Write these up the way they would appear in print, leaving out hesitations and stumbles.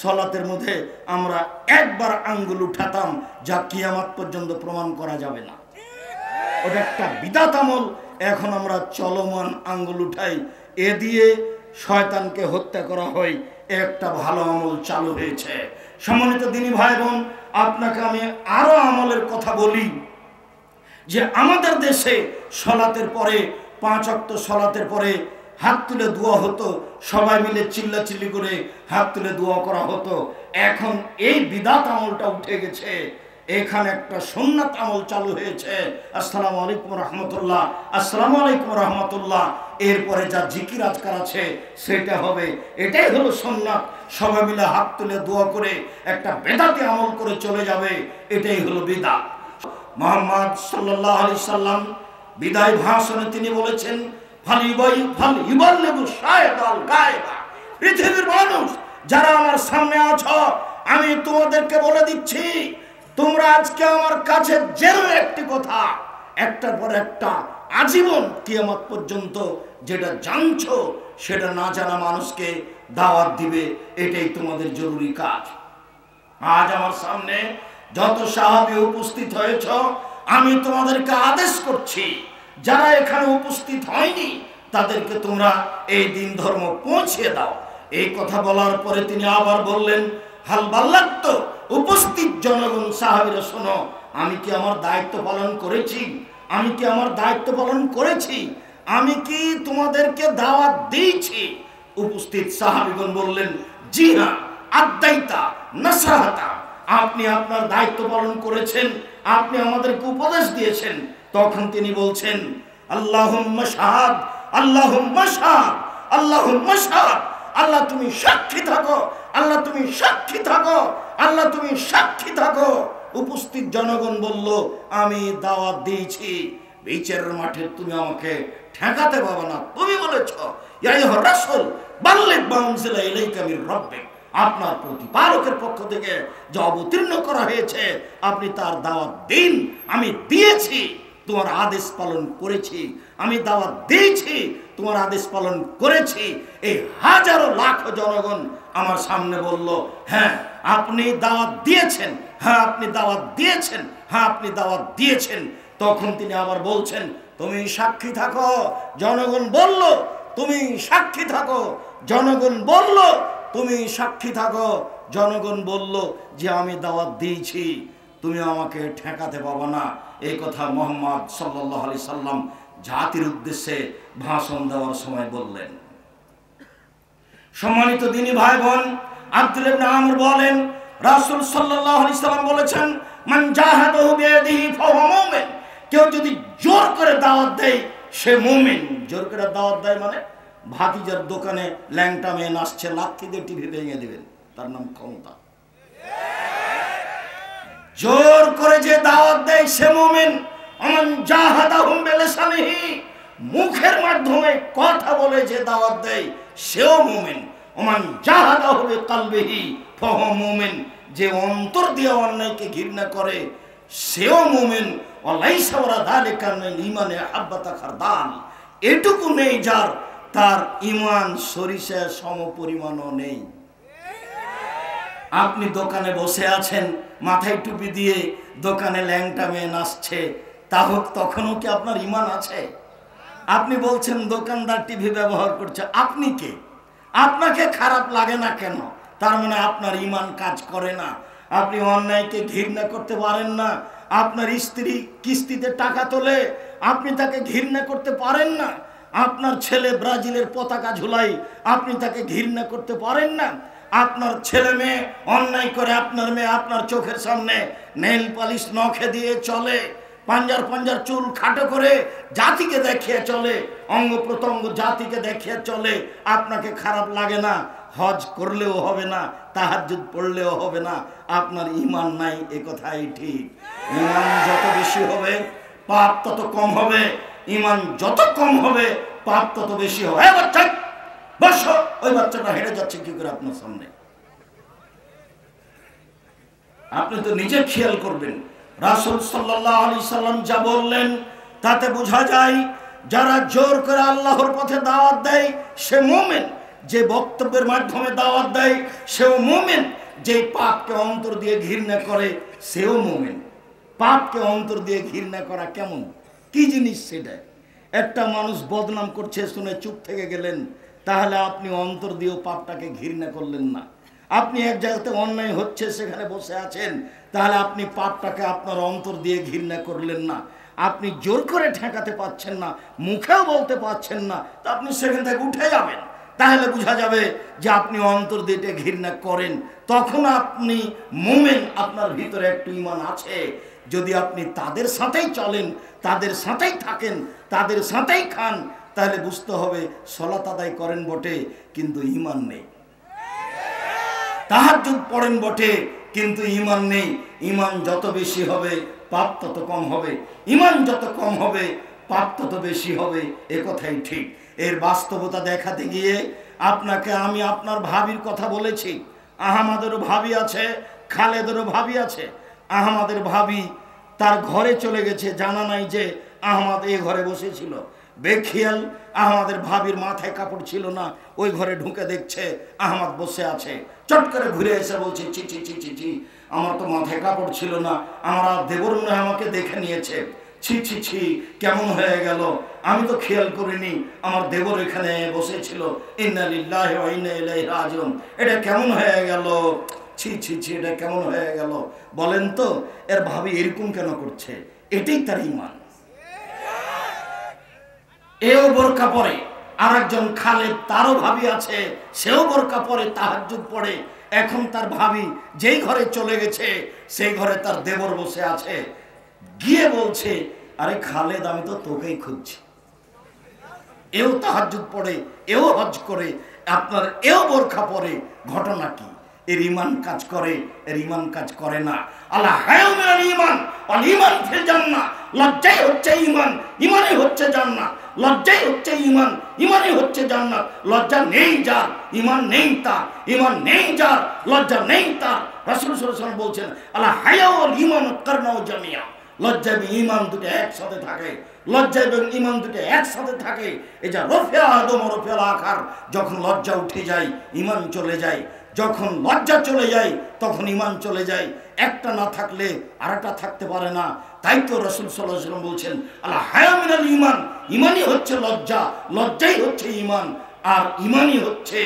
সলাতের মধ্যে আমরা একবার আঙ্গুল উঠাতাম, যা কিয়ামত পর্যন্ত প্রমাণ করা যাবে না। ওটা একটা বিদআত আমল। এখন আমরা চলমান আঙ্গুল উঠাই, এ দিয়ে শয়তানকে হত্যা করা হয়। একটা ভালো আমল চালু হয়েছে। সম্মানিত দিনী ভাই বোন, আপনাকে আমি আরো আমলের কথা বলি যে আমাদের দেশে সলাতের পরে 5 ওয়াক্ত সলাতের পরে হাত তুলে দোয়া হতো, সবাই মিলে চিল্লাচিল্লি করে হাত তুলে দোয়া করা হতো। এখন এই বিদআত আমলটা উঠে গেছে, এখানে একটা সুন্নাত আমল চালু হয়েছে। আসসালামু আলাইকুম রহমতুল্লাহ, আসসালামু আলাইকুম রহমতুল্লাহ। এরপরে যা জিকির আজকার আছে সেটা হবে। এটাই হলো সুন্নাত। সবাই মিলে হাত তুলে দোয়া করে একটা বেদাতি আমল করে চলে যাবে, এটাই হলো বিদআত। মুহাম্মদ সাল্লাল্লাহু আলাইহি সাল্লাম বিদায় ভাষণে তিনি বলেছেন, পৃথিবীর মানুষ যারা আমার সামনে আছো, আমি তোমাদেরকে বলে দিচ্ছি, তোমরা আজকে আমার কাছে জেনো একটি কথা, একটার পর একটা আজীবন কিয়ামত পর্যন্ত যেটা জানছো সেটা না জানা মানুষকে দাওয়াত দিবে। এটাই তোমাদের জরুরি কাজ। আজ আমার সামনে যত সাহাবী উপস্থিত হয়েছ, আমি তোমাদেরকে আদেশ করছি, যারা এখানে উপস্থিত হয়নি তাদেরকে তোমরা এই দিন ধর্ম পৌঁছে দাও। এই কথা বলার পরে তিনি আবার বললেন, হাল বাল্লাত, উপস্থিত জনগণ সাহাবীরা শোনো, আমি কি আমার দায়িত্ব পালন করেছি? আমি কি আমার দায়িত্ব পালন করেছি? আমি কি তোমাদেরকে দাওয়াত দিয়েছি? উপস্থিত সাহাবীগণ বললেন, জি হ্যাঁ, আদাইতা নাসাহাতা, আপনি আপনার দায়িত্ব পালন করেছেন, আপনি আমাদেরকে উপদেশ দিয়েছেন। তখন তিনি বলছেন, আল্লাহুম্মা শাহাদ, আল্লাহুম্মা শাহাদ, আল্লাহুম্মা শাহাদ, আল্লাহ তুমি সাক্ষী থাকো, আল্লাহ তুমি সাক্ষী থাকো, আল্লাহ তুমি সাক্ষী থাকো। উপস্থিত জনগণ বলল, আমি দাওয়াত দিয়েছি, বিচারের মাঠে তুমি আমাকে ঠেকাতে পারবে না। তুমি বলেছো, ইয়া আইয়ুহার রাসূল বাল্লিগ মা উনজিলা ইলাইকা মির রাব্বিক, আপনার প্রতিপালকের পক্ষ থেকে যা অবতীর্ণ করা হয়েছে আপনি তার দাওয়াত দিন। আমি দিয়েছি, তোমার আদেশ পালন করেছি। আমি দাওয়াত দিয়েছি, তোমার আদেশ পালন করেছি। এই হাজারো লাখ জনগণ আমার সামনে বলল, হ্যাঁ আপনি দাওয়াত দিয়েছেন, হ্যাঁ আপনি দাওয়াত দিয়েছেন, হ্যাঁ আপনি দাওয়াত দিয়েছেন। তখন তিনি আবার বলছেন, তুমি সাক্ষী থাকো। জনগণ বলল, তুমি সাক্ষী থাকো। জনগণ বলল, তুমি সাক্ষী থাকো। জনগণ বলল যে আমি দাওয়াত দিয়েছি, তুমি আমাকে ঠেকাতে পারবে না। এই কথা মুহাম্মদ সাল্লাল্লাহু আলাইহি সাল্লাম জাতির উদ্দেশ্যে ভাষণ দেওয়ার সময় বললেন। সম্মানিত দিনী ভাই বোন, আব্দুল্লাহ ইবনে আমর বলেন, রাসূল সাল্লাল্লাহু আলাইহি সাল্লাম বলেছেন, মান জাহাদাহু বিয়াদিহি ফাহুয়া মুমিন, কেউ যদি জোর করে দাওয়াত দেয় সে মুমিন। জোর করে দাওয়াত দেয় মানে ভাতিজার দোকানে ল্যাংটা মেয়ে নাচছে, লাথি দিয়ে টিভি ভেঙে দিবেন, তার নাম ক্ষমতা। জোর করে যে দাওয়াত দেয় সে মুমিন। আমান জাহাদাহুম বিলিসানিহি, মুখের মাধ্যমে কথা বলে যে দাওয়াত দেয় সেও মুমিন। আমান জাহাদাহু বিকলবিহি ফাহুয়া মুমিন, যে অন্তর দিয়ে অন্যায়কে ঘৃণা করে সেও মুমিন। ওয়ালাইসা ওয়ারা যালিকা মিনাল ঈমানি হাব্বাতা খারদাল, এটুকু নেই যার, তার ঈমান সরিষা সমপরিমাণও নেই। আপনি দোকানে বসে আছেন, মাথায় টুপি দিয়ে দোকানে ল্যাংটা মেয়ে নাচছে, তখনও কি আপনার ঈমান আছে? আপনি বলছেন দোকানদার টিভি ব্যবহার করছে, আপনি কে? আপনাকে খারাপ লাগে না কেন? তার মানে আপনার ঈমান কাজ করে না। আপনি অন্যায়কে ঘৃণা করতে পারেন না। আপনার স্ত্রী কিস্তিতে টাকা তোলে, আপনি তাকে ঘৃণা করতে পারেন না। আপনার ছেলে ব্রাজিলের পতাকা ঝুলাই, আপনি তাকে ঘৃণা করতে পারেন না। আপনার ছেলে মেয়ে অন্যায় করে, আপনার মেয়ে আপনার চোখের সামনে নেইল পালিশ নখে দিয়ে চলে, পাঞ্জার পাঞ্জার চুল খাটো করে জাতিকে দেখিয়ে চলে, অঙ্গ প্রত্যঙ্গ জাতিকে দেখিয়ে চলে, আপনাকে খারাপ লাগে না? হজ করলেও হবে না, তাহাজ্জুদ পড়লেও হবে না, আপনার ঈমান নাই। এ কথাই ঠিক। ঈমান যত বেশি হবে পাপ তত কম হবে, ঈমান যত কম হবে পাপ তত বেশি হবে। বাচ্চা বসো, ওই বাচ্চাটা হেঁটে যাচ্ছে কি করে আপনার সামনে? আপনি তো নিজে খেয়াল করবেন। রাসূল সাল্লাল্লাহু আলাইহি সাল্লাম যা বললেন তাতে বোঝা যায়, যারা জোর করে আল্লাহর পথে দাওয়াত দেয় সে মুমিন, যে বক্তব্যের মাধ্যমে দাওয়াত দেয় সেও মুমিন, যে পাপকে অন্তর দিয়ে ঘৃণা করে সেও মুমিন। পাপকে অন্তর দিয়ে ঘৃণা করা কেমন, কি জিনিস সেটা? একটা মানুষ বদনাম করছে শুনে চুপ থেকে গেলেন, তাহলে আপনি অন্তর দিয়েও পাপটাকে ঘৃণা করলেন না। আপনি এক জায়গাতে অন্যায় হচ্ছে সেখানে বসে আছেন, তাহলে আপনি পাপটাকে আপনার অন্তর দিয়ে ঘৃণা করলেন না। আপনি জোর করে ঠেকাতে পারছেন না, মুখেও বলতে পারছেন না, তা আপনি সেখান থেকে উঠে যাবেন, তাহলে বোঝা যাবে যে আপনি অন্তর দিয়ে ঘৃণা করেন। তখন আপনি মুমিন, আপনার ভিতরে একটু ঈমান আছে। যদি আপনি তাদের সাথেই চলেন, তাদের সাথেই থাকেন, তাদের সাথেই খান, তাহলে বুঝতে হবে সালাত আদায় করেন বটে কিন্তু ঈমান নেই, তাহাজ্জুদ পড়েন বটে কিন্তু ঈমান নেই। ঈমান যত বেশি হবে পাপ তত কম হবে, ঈমান যত কম হবে পাপ তত বেশি হবে, এ কথাই ঠিক। এর বাস্তবতা দেখাতে গিয়ে আপনাকে আমি আপনার ভাবির কথা বলেছি। আহমদেরও ভাবি আছে, খালেদেরও ভাবি আছে। আহমদের ভাবি তার ঘরে চলে গেছে, জানা নাই যে আহমদ এ ঘরে বসেছিল। বেখিয়াল আহমদের ভাবির মাথায় কাপড় ছিল না, ওই ঘরে ঢুকে দেখছে আহমদ বসে আছে। চট করে ঘুরে এসে বলছে, ছি ছি ছি ছি ছি, আমার তো মাথায় কাপড় ছিল না, আমার দেবর মনে হয় আমাকে দেখে নিয়েছে। ছি ছি ছি, কেমন হয়ে গেল, আমি তো খেয়াল করিনি আমার দেবর এখানে বসেছিল। ইন্না লিল্লাহি ওয়া ইন্না ইলাইহি রাজিউন, এটা কেমন হয়ে গেল, ছি ছি ছি, এটা কেমন হয়ে গেল। বলেন তো এর ভাবি এরকম কেন করছে? এটাই তার ঈমান। এও বোরকা পরে, আর একজন খালেদ তারও ভাবি আছে, সেও বোরকা পরে, তাহাজ্জুদ পড়ে। এখন তার ভাবি যেই ঘরে চলে গেছে সেই ঘরে তার দেবর বসে আছে, গিয়ে বলছে, আরে খালেদ আমি তো তোকেই খুঁজছি। এও তাহাজ্জুদ পড়ে, এও হজ করে, আপনার এও বোরকা পরে, ঘটনা কি? এর ঈমান কাজ করে, এর ঈমান কাজ করে না। আল্লাহ হায়াউল ঈমান ওয়াল ঈমান ফিল জান্নাহ, লজ্জাই হচ্ছে ঈমান, ঈমানই হচ্ছে জান্নাত। লজ্জাই হচ্ছে ঈমান, ঈমানই হচ্ছে জান্নাত। লজ্জা নেই যার, ঈমান নেই তার, ঈমান নেই যার, লজ্জা নেই তার। রাসূল সাল্লাল্লাহু আলাইহি ওয়াসাল্লাম বলছেন, আল্লাহ হায়াউল ঈমান কারনাউ জামিয়া, লজ্জা এবং ঈমান দুটো একসাথে থাকে, লজ্জা এবং ঈমান দুটো একসাথে থাকে। এই যে রফিয়া আদম রফিয়াল আখার, যখন লজ্জা উঠে যায় ঈমান চলে যায়, যখন লজ্জা চলে যায় তখন ঈমান চলে যায়। একটা না থাকলে আরেকটা থাকতে পারে না। তাই তো রাসূল সাল্লাল্লাহু আলাইহি ওয়াসাল্লাম বলছেন, আল হায়া মিনাল ঈমান, ঈমানই হচ্ছে লজ্জা, লজ্জাই হচ্ছে ঈমান, আর ঈমানই হচ্ছে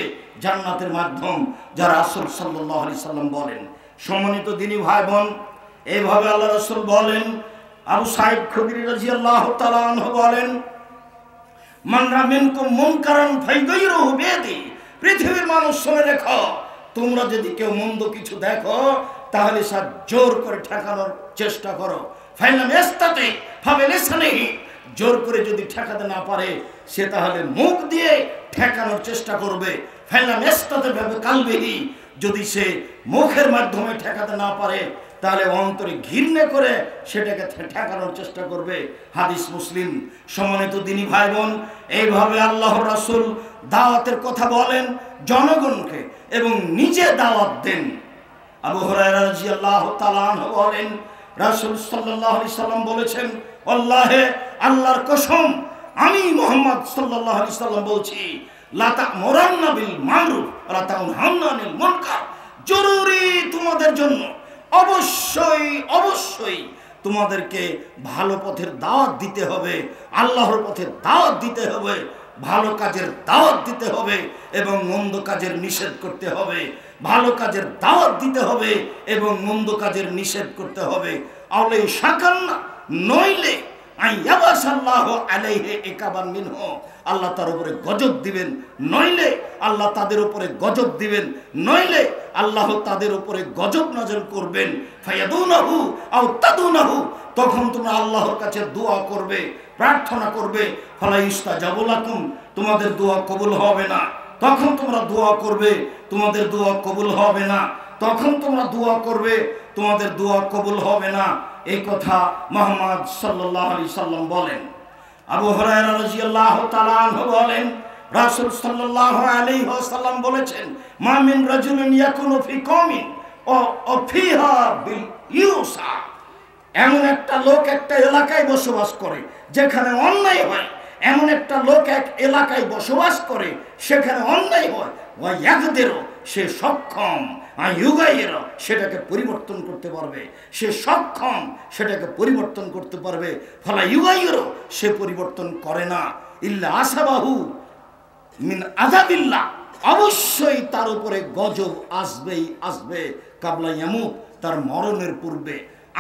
জান্নাতের মাধ্যম, যা রাসূল সাল্লাল্লাহু আলাইহি সাল্লাম বলেন। সম্মানিত দ্বীনি ভাই বোন, এইভাবে আল্লাহ রাসূল বলেন। আবু সাঈদ খুদরি রাদিয়াল্লাহু তাআলা আনহু বলেন, মান রা মিনকুম মুনকারান ফায়গাইরুহু বিয়াদি, পৃথিবীর মানুষ শুনে রেখো, তোমরা যদি কেউ মন্দ কিছু দেখো তাহলে সব জোর করে ঠেকানোর চেষ্টা করো। ফাইলাম ইস্তাতি ফাবিলিসানিহি, জোর করে যদি ঠেকাতে না পারে সে তাহলে মুখ দিয়ে ঠেকানোর চেষ্টা করবে। ফাইলাম ইস্তাতি বিকালবিহি, যদি সে মুখের মাধ্যমে ঠেকাতে না পারে তাহলে অন্তরে ঘৃণা করে সেটাকে ঠেকানোর চেষ্টা করবে। হাদিস মুসলিম। সম্মানিত দ্বীনি ভাই বোন, এইভাবে আল্লাহর রাসূল দাওয়াতের কথা বলেন জনগণকে এবং নিজে দাওয়াত দেন। আবু হুরায়রা রাদিয়াল্লাহু তাআলা আনহু বলেন, রাসূল সাল্লাল্লাহু আলাইহি সাল্লাম বলেছেন, আল্লাহে, আল্লাহর কসম, আমি মুহাম্মদ সাল্লাল্লাহু আলাইহি সাল্লাম বলছি, লা তা'মুরান্না বিল মা'রুফ ওয়া লা তানহাউনা আনিল মুনকার, জরুরি তোমাদের জন্য, অবশ্যই অবশ্যই তোমাদেরকে ভালো পথের দাওয়াত দিতে হবে, আল্লাহর পথের দাওয়াত দিতে হবে, ভালো কাজের দাওয়াত দিতে হবে এবং মন্দ কাজের নিষেধ করতে হবে। ভালো কাজের দাওয়াত দিতে হবে এবং মন্দ কাজের নিষেধ করতে হবে। আওলাই শাকান্না, নইলে আইয়াবাসাল্লাহু আলাইহি ইকাবান মিনহু, আল্লাহ তার উপরে গজব দিবেন, নইলে আল্লাহ তাদের উপরে গজব দিবেন, নইলে আল্লাহ তাদের উপরে গজব নাযিল করবেন। ফায়াদুনাহু আও তাদুনাহু, তখন তোমরা আল্লাহর কাছে দোয়া করবে, প্রার্থনা করবে। ফালা ইস্তাজাবু লাকুম, তোমাদের দোয়া কবুল হবে না। তখন তোমরা দোয়া করবে, তোমাদের দোয়া কবুল হবে না। তখন তোমরা দোয়া করবে, তোমাদের দোয়া কবুল হবে না। এই কথা মুহাম্মদ সাল্লাল্লাহু আলাইহি সাল্লাম বলেন। আবু হুরায়রা রাদিয়াল্লাহু তাআলা আনহু বলেন, রাসূল সাল্লাল্লাহু আলাইহি ওয়াসাল্লাম বলেছেন, মা মিন রাজুলিন ইয়াকুনু ফি কওমিন ও ফিহা বিল ইউসা, এমন একটা লোক একটা এলাকায় বসবাস করে যেখানে অন্যায় হয়, এমন একটা লোক এক এলাকায় বসবাস করে, সেখানে অন্যায় হয়, ওয়াইয়াকদেরও সে সক্ষম, আইয়ুগাইয়েরও সেটাকে পরিবর্তন করতে পারবে, সে সক্ষম সেটাকে পরিবর্তন করতে পারবে। ফলা ইউগাইয়েরও সে পরিবর্তন করে না, ইল্লা আসাবাহু মিন আযাবিল্লাহ, অবশ্যই তার উপরে গজব আসবেই আসবে, কাবলা ইয়ামুত, তার মরণের পূর্বে।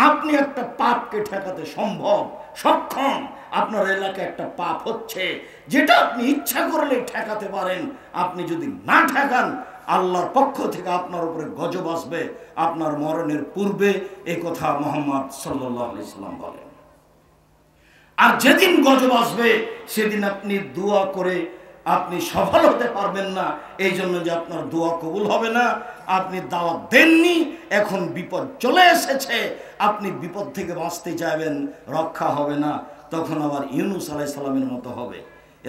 আপনি একটা পাপকে ঠেকাতে সক্ষম। আপনার এলাকায় একটা পাপ হচ্ছে, যেটা আপনি ইচ্ছা করলে ঠেকাতে পারেন। আপনি যদি না ঠেকান, আল্লাহর পক্ষ থেকে আপনার উপরে গজব আসবে আপনার মরণের পূর্বে। এই কথা মুহাম্মদ সাল্লাল্লাহু আলাইহি সাল্লাম বলেন। আর যেদিন গজব আসবে, সেদিন আপনি দোয়া করে আপনি সফল হতে পারবেন না, এই জন্য যে আপনার দোয়া কবুল হবে না। আপনি দাওয়াত দেননি, এখন বিপদ চলে এসেছে, আপনি বিপদ থেকে বাঁচতে চাইবেন, রক্ষা হবে না। তখন আবার ইউনূস আলাইহিস সালামের মতো হবে।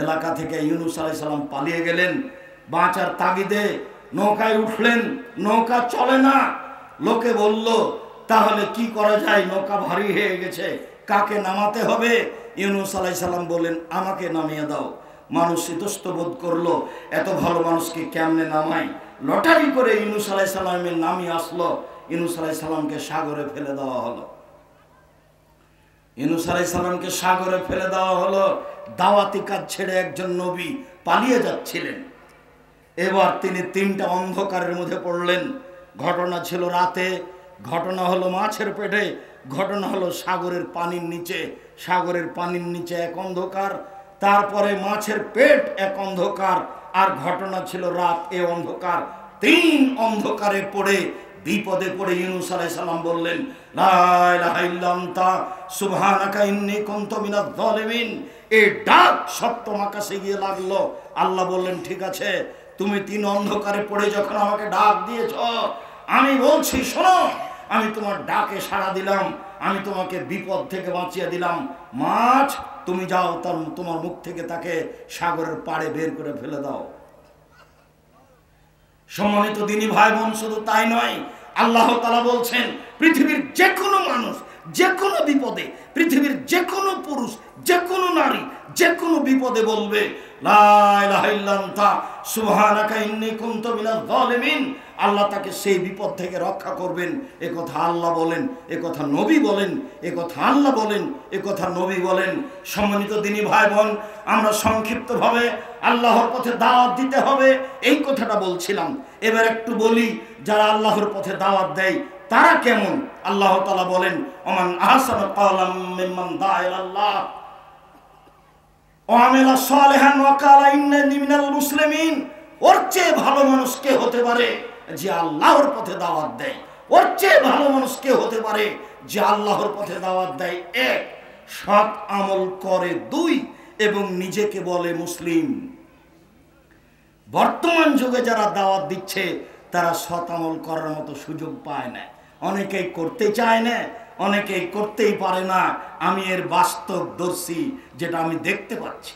এলাকা থেকে ইউনূস আলাইহিস সালাম পালিয়ে গেলেন, বাঁচার তাগিদে নৌকায় উঠলেন, নৌকা চলে না। লোকে বলল, তাহলে কি করা যায়, নৌকা ভারী হয়ে গেছে, কাকে নামাতে হবে? ইউনূস আলাইহিস সালাম বললেন, আমাকে নামিয়ে দাও। মানুষ ইতস্ত বোধ করলো, এত ভালো মানুষকে কেমনে নামাই। লটারি করে ইউনূস আলাইহিস সালামের নামই আসলো। ইউনূস আলাইহিস সালামকে সাগরে ফেলে দেওয়া হলো। ইউনূস আলাইহিস সালামকে সাগরে ফেলে দেওয়া হলো। দাওয়াতি কাজ ছেড়ে একজন নবী পালিয়ে যাচ্ছিলেন। এবার তিনি 3টা অন্ধকারের মধ্যে পড়লেন। ঘটনা ছিল রাতে, ঘটনা হলো মাছের পেটে, ঘটনা হলো সাগরের পানির নিচে। সাগরের পানির নিচে এক অন্ধকার, তারপরে মাছের পেট এক অন্ধকার, আর ঘটনা ছিল রাত, এ অন্ধকার। 3 অন্ধকারে পড়ে বিপদে পড়ে ইউনূস আলাইহিস সালাম বললেন, লা ইলাহা ইল্লা আনতা সুবহানাকা ইন্নী কুনতু মিনাজ জালিমিন। এই ডাক সপ্তম আকাশে গিয়ে লাগলো। আল্লাহ বললেন, ঠিক আছে, তুমি 3 অন্ধকারে পড়ে যখন আমাকে ডাক দিয়েছ, আমি বলছি শোনো, আমি তোমার ডাকে সাড়া দিলাম, আমি তোমাকে বিপদ থেকে বাঁচিয়ে দিলাম। মাছ, তুমি যাও, তোমার মুখ থেকে তাকে সাগরের পাড়ে বের করে ফেলে দাও। সম্মানিত দিনী ভাই বোন, শুধু তাই নয়, আল্লাহ তাআলা বলছেন, পৃথিবীর যে কোনো মানুষ যে কোনো বিপদে, পৃথিবীর যে কোনো পুরুষ যে কোনো নারী যে কোনো বিপদে বলবে, লা ইলাহা ইল্লা আনতা সুবহানাকা ইন্নী কুনতু মিনাজ জালিমিন। আল্লাহ তাকে সেই বিপদ থেকে রক্ষা করবেন। এ কথা আল্লাহ বলেন, এ কথা নবী বলেন, এ কথা আল্লাহ বলেন, এ কথা নবী বলেন। সম্মানিত দিনী ভাই বোন, আমরা সংক্ষিপ্তভাবে আল্লাহর পথে দাওয়াত দিতে হবে, এই কথাটা বলছিলাম। এবার একটু বলি, যারা আল্লাহর পথে দাওয়াত দেয় তারা কেমন। আল্লাহ তাআলা বলেন, ওমান আহসানু ক্বালাম মিম্মান দাআ ইলাল্লাহ ওয়া আমিলা সালিহান ওয়া ক্বালা ইন্নানি মিনাল মুসলিমিন। ওর চেয়ে ভালো মানুষ কে হতে পারে যে আল্লাহর পথে দাওয়াত দেয়? ওর চেয়ে ভালো মানুষ কে হতে পারে যে আল্লাহর পথে দাওয়াত দেয়? 1, সৎ আমল করে। 2, এবং নিজেকে বলে মুসলিম। বর্তমান যুগে যারা দাওয়াত দিচ্ছে তারা সৎ আমল করার মতো সুযোগ পায় না। অনেকেই করতে চায় না, অনেকেই করতেই পারে না। আমি এর বাস্তবদর্শী, যেটা আমি দেখতে পাচ্ছি।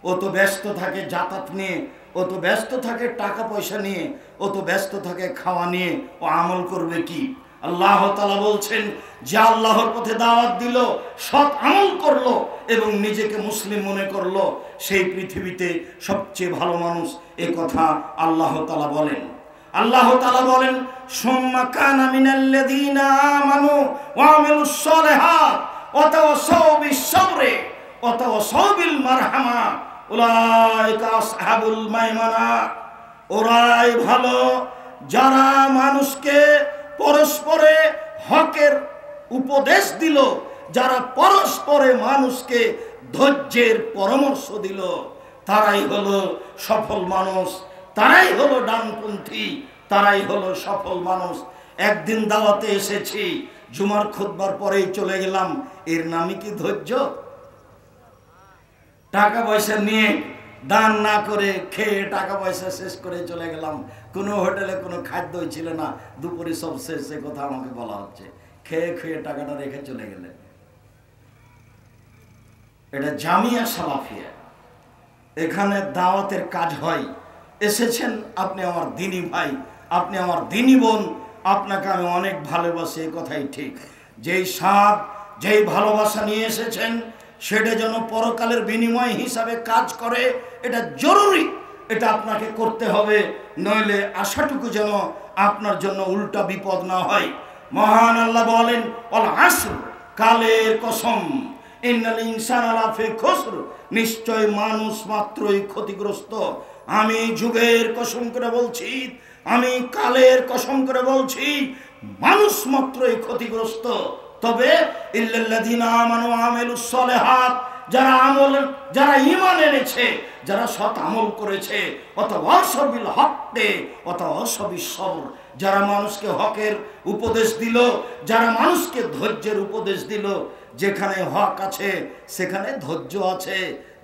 ও তো ব্যস্ত থাকে যাতায়াত নিয়ে, ও তো ব্যস্ত থাকে টাকা পয়সা নিয়ে, ও তো ব্যস্ত থাকে খাওয়া নিয়ে, ও আমল করবে কি? আল্লাহ তাআলা বলছেন, যে আল্লাহর পথে দাওয়াত দিল, সৎ আমল করলো এবং নিজেকে মুসলিম মনে করলো, সেই পৃথিবীতে সবচেয়ে ভালো মানুষ। এ কথা আল্লাহ তাআলা বলেন। আল্লাহ তাআলা বলেন, সুম্মা কানা মিনাল্লাযীনা আমানু ওয়া আমিলুস সালিহাত ওয়া তাওয়াসাউ বিস-সাবরি ওয়া তাওয়াসাউ বিল মারহামা উলাইকা আসহাবুল মাইমানা। ওরাই ভালো যারা মানুষকে পরস্পরে হকের উপদেশ দিল, যারা পরস্পরে মানুষকে ধৈর্যের পরামর্শ দিল, তারাই হলো সফল মানুষ, তারাই হলো ডানপন্থী, তারাই হলো সফল মানুষ। একদিন দাওয়াতে এসেছি, জুমার খুতবার পরেই চলে গেলাম। এর নামই কি ধৈর্য? টাকা পয়সা নিয়ে দান না করে খেয়ে টাকা পয়সা শেষ করে চলে গেলাম। কোনো হোটেলে কোনো খাদ্যই ছিল না, দুপুরে সব শেষ। সে কথা আমাকে বলা হচ্ছে, খেয়ে খেয়ে টাকাটা রেখে চলে গেলেন। এটা জামিয়া সালাফিয়া, এখানে দাওয়াতের কাজ হয়। এসেছেন আপনি আমার দিনী ভাই, আপনি আমার দিনী বোন, আপনাকে আমি অনেক ভালোবাসি, এই কথাই ঠিক। যেই স্বাদ, যেই ভালোবাসা নিয়ে এসেছেন, সেটা যেন পরকালের বিনিময় হিসাবে কাজ করে, এটা জরুরি, এটা আপনাকে করতে হবে, নইলে আশাটুকু যেন আপনার জন্য উল্টা বিপদ না হয়। মহান আল্লাহ বলেন, ওয়াল আসর, কালের কসম, ইন্নাল ইনসানা লাফি খুসর, নিশ্চয় মানুষ মাত্রই ক্ষতিগ্রস্ত। আমি যুগের কসম করে বলছি, আমি কালের কসম করে বলছি, মানুষ মাত্রই ক্ষতিগ্রস্ত। তবে ইল্লাল্লাযীনা আমানু ওয়া আমিলুস সালিহাত, যারা ঈমান এনেছে, যারা সৎ আমল করেছে, ওয়াতাওয়াসাবিল হক্কে ওয়াতাওয়াসাবিস সবর, যারা মানুষকে হকের উপদেশ দিল, যারা মানুষকে ধৈর্যের উপদেশ দিল। যেখানে হক আছে সেখানে ধৈর্য আছে,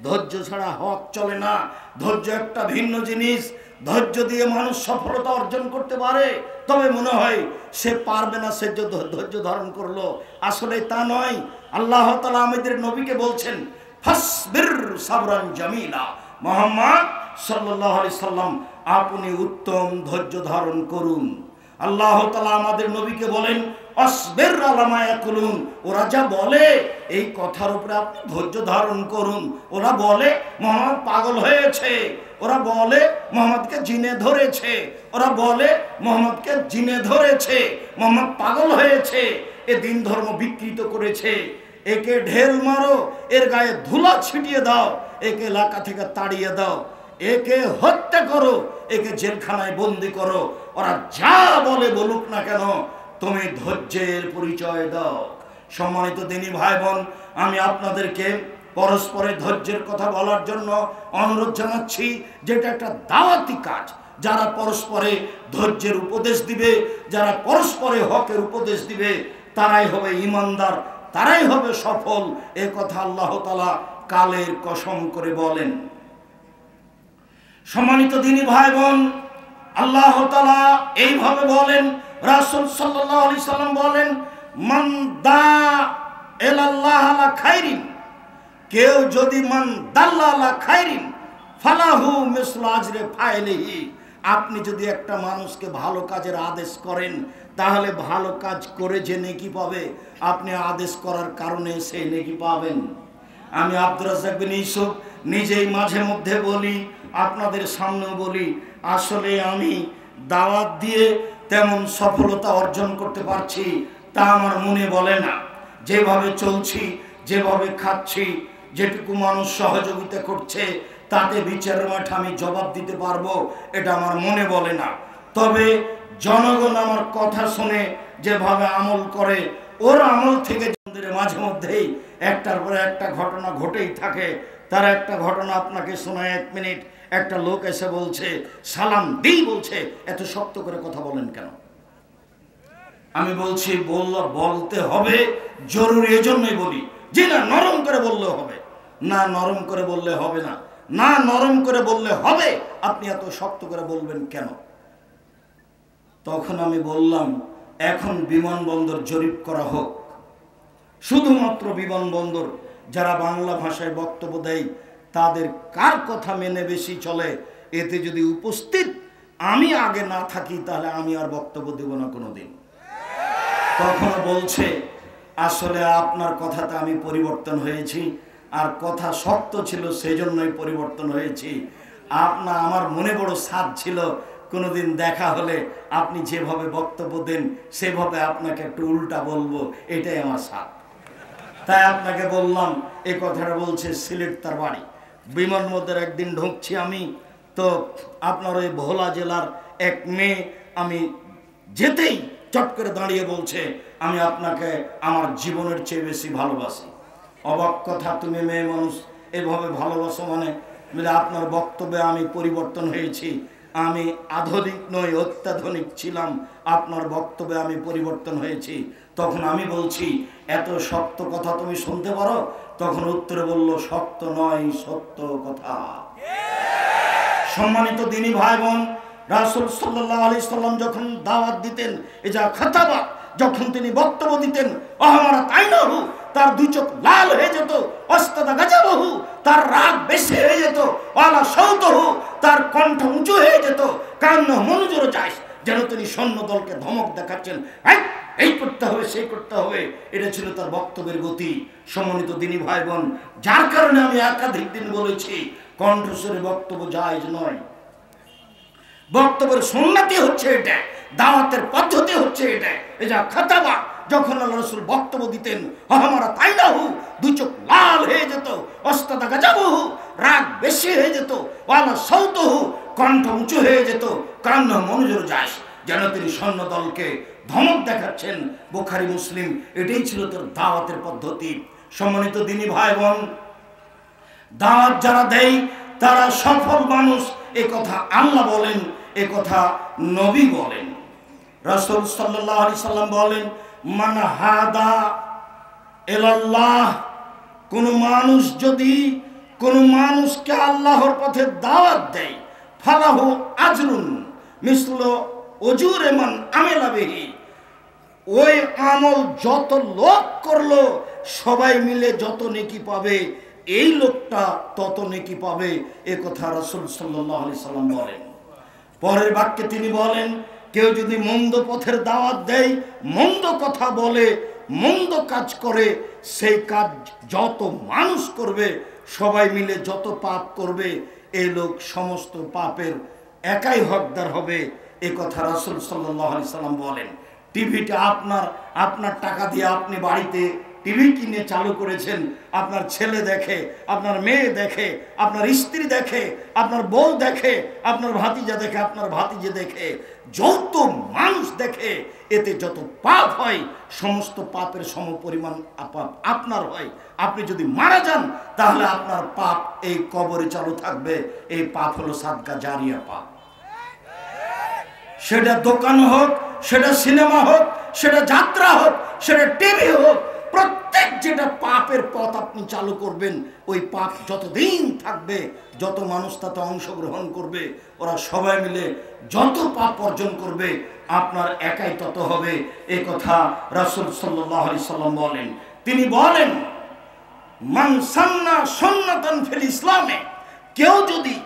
ধৈর্য ছাড়া হক চলে না। ধৈর্য একটা ভিন্ন জিনিস। ধৈর্য দিয়ে মানুষ সফলতা অর্জন করতে পারে, তবে মনে হয় সে পারবে না, সে ধৈর্য ধারণ করলো। আসলে তা নয়। আল্লাহ তাআলা আমাদের নবীকে বলছেন, ফাসবির সাবরান জামিলা, মুহাম্মদ সাল্লাল্লাহু আলাইহি সাল্লাম, আপনি উত্তম ধৈর্য ধারণ করুন। আল্লাহ তাআলা আমাদের নবীকে বলেন, আসবির আলা মা ইয়াকুলুন, ওরা যা বলে এই কথার উপরে আপনি ধৈর্য ধারণ করুন। ওরা বলে মুহাম্মদ পাগল হয়েছে, ওরা বলে মুহাম্মদকে জিনে ধরেছে, ওরা বলে মুহাম্মদকে জিনে ধরেছে, মুহাম্মদ পাগল হয়েছে, এ দিন ধর্ম বিকৃত করেছে, একে ঢেল মারো, এর গায়ে ধুলা ছিটিয়ে দাও, একে এলাকা থেকে তাড়িয়ে দাও, একে হত্যা করো, একে জেলখানায় বন্দি করো। ওরা যা বলে বলুক না কেন, তুমি ধৈর্যের পরিচয় দাও। সম্মানিত দিনী ভাই বোন, আমি আপনাদেরকে পরস্পরের ধৈর্যের কথা বলার জন্য অনুরোধ জানাচ্ছি, যেটা একটা দাওয়াতি কাজ। যারা পরস্পরে ধৈর্যের উপদেশ দিবে, যারা পরস্পরে হকের উপদেশ দিবে, তারাই হবে ঈমানদার, তারাই হবে সফল। এ কথা আল্লাহ তাআলা কালের কসম করে বলেন। সম্মানিত দিনী ভাই বোন, আল্লাহ তাআলা এইভাবে বলেন, রাসূল সাল্লাল্লাহু আলাইহি সাল্লাম বলেন, মান দা ইলাল্লাহ আলা খাইরিন, কেউ যদি মান দাল্লা আলা খাইরিন ফালাহু মিসলু আজরি ফাইলিহি, আপনি যদি একটা মানুষকে ভালো কাজের আদেশ করেন, তাহলে ভালো কাজ করে যে নেকি পাবে, আপনি আদেশ করার কারণে সেই নেকি পাবেন। আমি আব্দুর রাজ্জাক বিন ইউসুফ নিজেই মাঝে মধ্যে বলি, আপনাদের সামনেও বলি, আসলে আমি দাওয়াত দিয়ে তেমন সফলতা অর্জন করতে পারছি তা আমার মনে বলে না। যেভাবে চলছি, যেভাবে খাচ্ছি, যেটুকু মানুষ সহযোগিতা করছে, তাতে বিচারের মাঠে আমি জবাব দিতে পারবো, এটা আমার মনে বলে না। তবে জনগণ আমার কথা শুনে যেভাবে আমল করে, ওর আমল থেকে মাঝে মধ্যেই একটার পরে একটা ঘটনা ঘটেই থাকে। তার একটা ঘটনা আপনাকে শোনায়, 1 মিনিট। একটা লোক এসে বলছে, সালাম দিই, বলছে এত শক্ত করে কথা বলেন কেন? আমি বলছি, বলতে হবে, জরুরি, এজন্যই বলি। জি না, নরম করে বললেও হবে না, নরম করে বললে হবে না, না নরম করে বললে হবে, আপনি এত শক্ত করে বলবেন কেন? তখন আমি বললাম, এখন বিমানবন্দর জরিপ করা হোক, শুধুমাত্র বিমানবন্দর যারা বাংলা ভাষায় বক্তব্য দেয় তাদের কার কথা মেনে বেশি চলে, এতে যদি উপস্থিত আমি আগে না থাকি তাহলে আমি আর বক্তব্য দেব না কোনোদিন। তখন বলছে, আসলে আপনার কথাতে আমি পরিবর্তন হয়েছি, আর কথা শক্ত ছিল সেজন্যই পরিবর্তন হয়েছি। আমার মনে বড় সাধ ছিল, কোনোদিন দেখা হলে আপনি যেভাবে বক্তব্য দেন সেভাবে আপনাকে একটু উল্টা বলবো, এটাই আমার সাধ। তাই আপনাকে বললাম। এই কথাটা বলছে সিলেট তার বাড়ি। বিমানবন্দর একদিন ঢুকছি আমি, তো আপনার ওই ভোলা জেলার এক মেয়ে আমি যেতেই চট করে দাঁড়িয়ে বলছে, আমি আপনাকে আমার জীবনের চেয়ে বেশি ভালোবাসি। অবাক কথা, তুমি মেয়ে মানুষ এভাবে ভালোবাসো মানে? আপনার বক্তব্যে আমি পরিবর্তন হয়েছি, আমি আধুনিক নই, অত্যাধুনিক ছিলাম, আপনার বক্তব্যে আমি পরিবর্তন হয়েছি। তখন আমি বলছি, এত শক্ত কথা তুমি শুনতে পারো? তখন উত্তরে বলল, শক্ত নয়, সত্য কথা। সম্মানিত দিনী ভাই বোন, রাসূল সাল্লাল্লাহু আলাইহি সাল্লাম যখন দাওয়াত দিতেন, এজা খাতাবা, যখন তিনি বক্তব্য দিতেন, আহমারাত আইনাহু, তার দুই চোখ লাল হয়ে যেত, অস্তাদা গাজাবাহু, তার রাগ বেশি হয়ে যেত, ওয়ালা সাউতুহু, তার কণ্ঠ উঁচু হয়ে যেত, কান্না মনোজোর যায়, যেন তিনি সৈন্য দলকে ধমক দেখাচ্ছেন, এই করতে হবে, সেই করতে হবে, এটা ছিল তার বক্তব্যের গতি। সম্মানিত দিনী ভাই বোন, যার কারণে আমি একাধিক দিন বলেছি কণ্ঠস্বরে বক্তব্য জায়েজ নয়। বক্তব্যের সুন্নতি হচ্ছে এটা, দাওয়াতের পদ্ধতি হচ্ছে এটা। এই যা খাতাবা, যখন আল্লাহ রাসূল বক্তব্য দিতেন, হামারা তাই না হু, দুই চোখ লাল হয়ে যেত, অস্তাদা গাজাবহু, রাগ বেশি হয়ে যেত, ওয়ালা সৌতহু, কণ্ঠ উঁচু হয়ে যেত, কান্ন মনোজোর যায়, যেন তিনি সৈন্য দলকে ধমক দেখাচ্ছেন। বুখারী মুসলিম, এটাই ছিল তার দাওয়াতের পদ্ধতি। সম্মানিত দিনী ভাই বোন, দাওয়াত যারা দেয় তারা সফল মানুষ, এ কথা আল্লাহ বলেন, এ কথা নবী বলেন। রাসূল সাল্লাল্লাহু আলাইহি সাল্লাম বলেন, মান হাদা ইলাল্লাহ, কোন মানুষ যদি কোন মানুষকে আল্লাহর পথে দাওয়াত দেয়, ফালাহু আজরুন মিসলু উজুরি মান আমিলা বিহি, ওই আমল যত লোক করলো সবাই মিলে যত নেকি পাবে, এই লোকটা তত নেকি পাবে, এ কথা রাসূল সাল্লাল্লাহু আলাইহি সাল্লাম বলেন। পরের বাক্যে তিনি বলেন, কেউ যদি মন্দ পথের দাওয়াত দেয়, মন্দ কথা বলে, মন্দ কাজ করে, সেই কাজ যত মানুষ করবে সবাই মিলে যত পাপ করবে, এই লোক সমস্ত পাপের একাই হকদার হবে, এ কথা রাসূল সাল্লাল্লাহু আলাইহি সাল্লাম বলেন। টিভিটা আপনার টাকা দিয়ে আপনি বাড়িতে টিভি কিনে চালু করেছেন, আপনার ছেলে দেখে, আপনার মেয়ে দেখে, আপনার স্ত্রী দেখে, আপনার বউ দেখে, আপনার ভাতিজা দেখে, আপনার ভাতিজে দেখে, যত মানুষ দেখে, এতে যত পাপ হয় সমস্ত পাপের সমপরিমাণ পাপ আপনার হয়। আপনি যদি মারা যান তাহলে আপনার পাপ এই কবরে চালু থাকবে। এই পাপ হলো সাদকা জারিয়া পাপ। সেটা দোকান হোক, সেটা সিনেমা হোক, সেটা যাত্রা হোক, সেটা টিভি হোক, প্রত্যেক যেটা পাপের পথ আপনি চালু করবেন, ওই পাপ যতদিন থাকবে, যত মানুষ তাতে অংশগ্রহণ করবে, ওরা সবাই মিলে যত পাপ অর্জন করবে, আপনার একাই তত হবে, এ কথা রাসূল সাল্লাল্লাহু আলাইহি সাল্লাম বলেন। তিনি বলেন, মান সান্না সুন্নাতান ফিল ইসলামে, কেউ যদি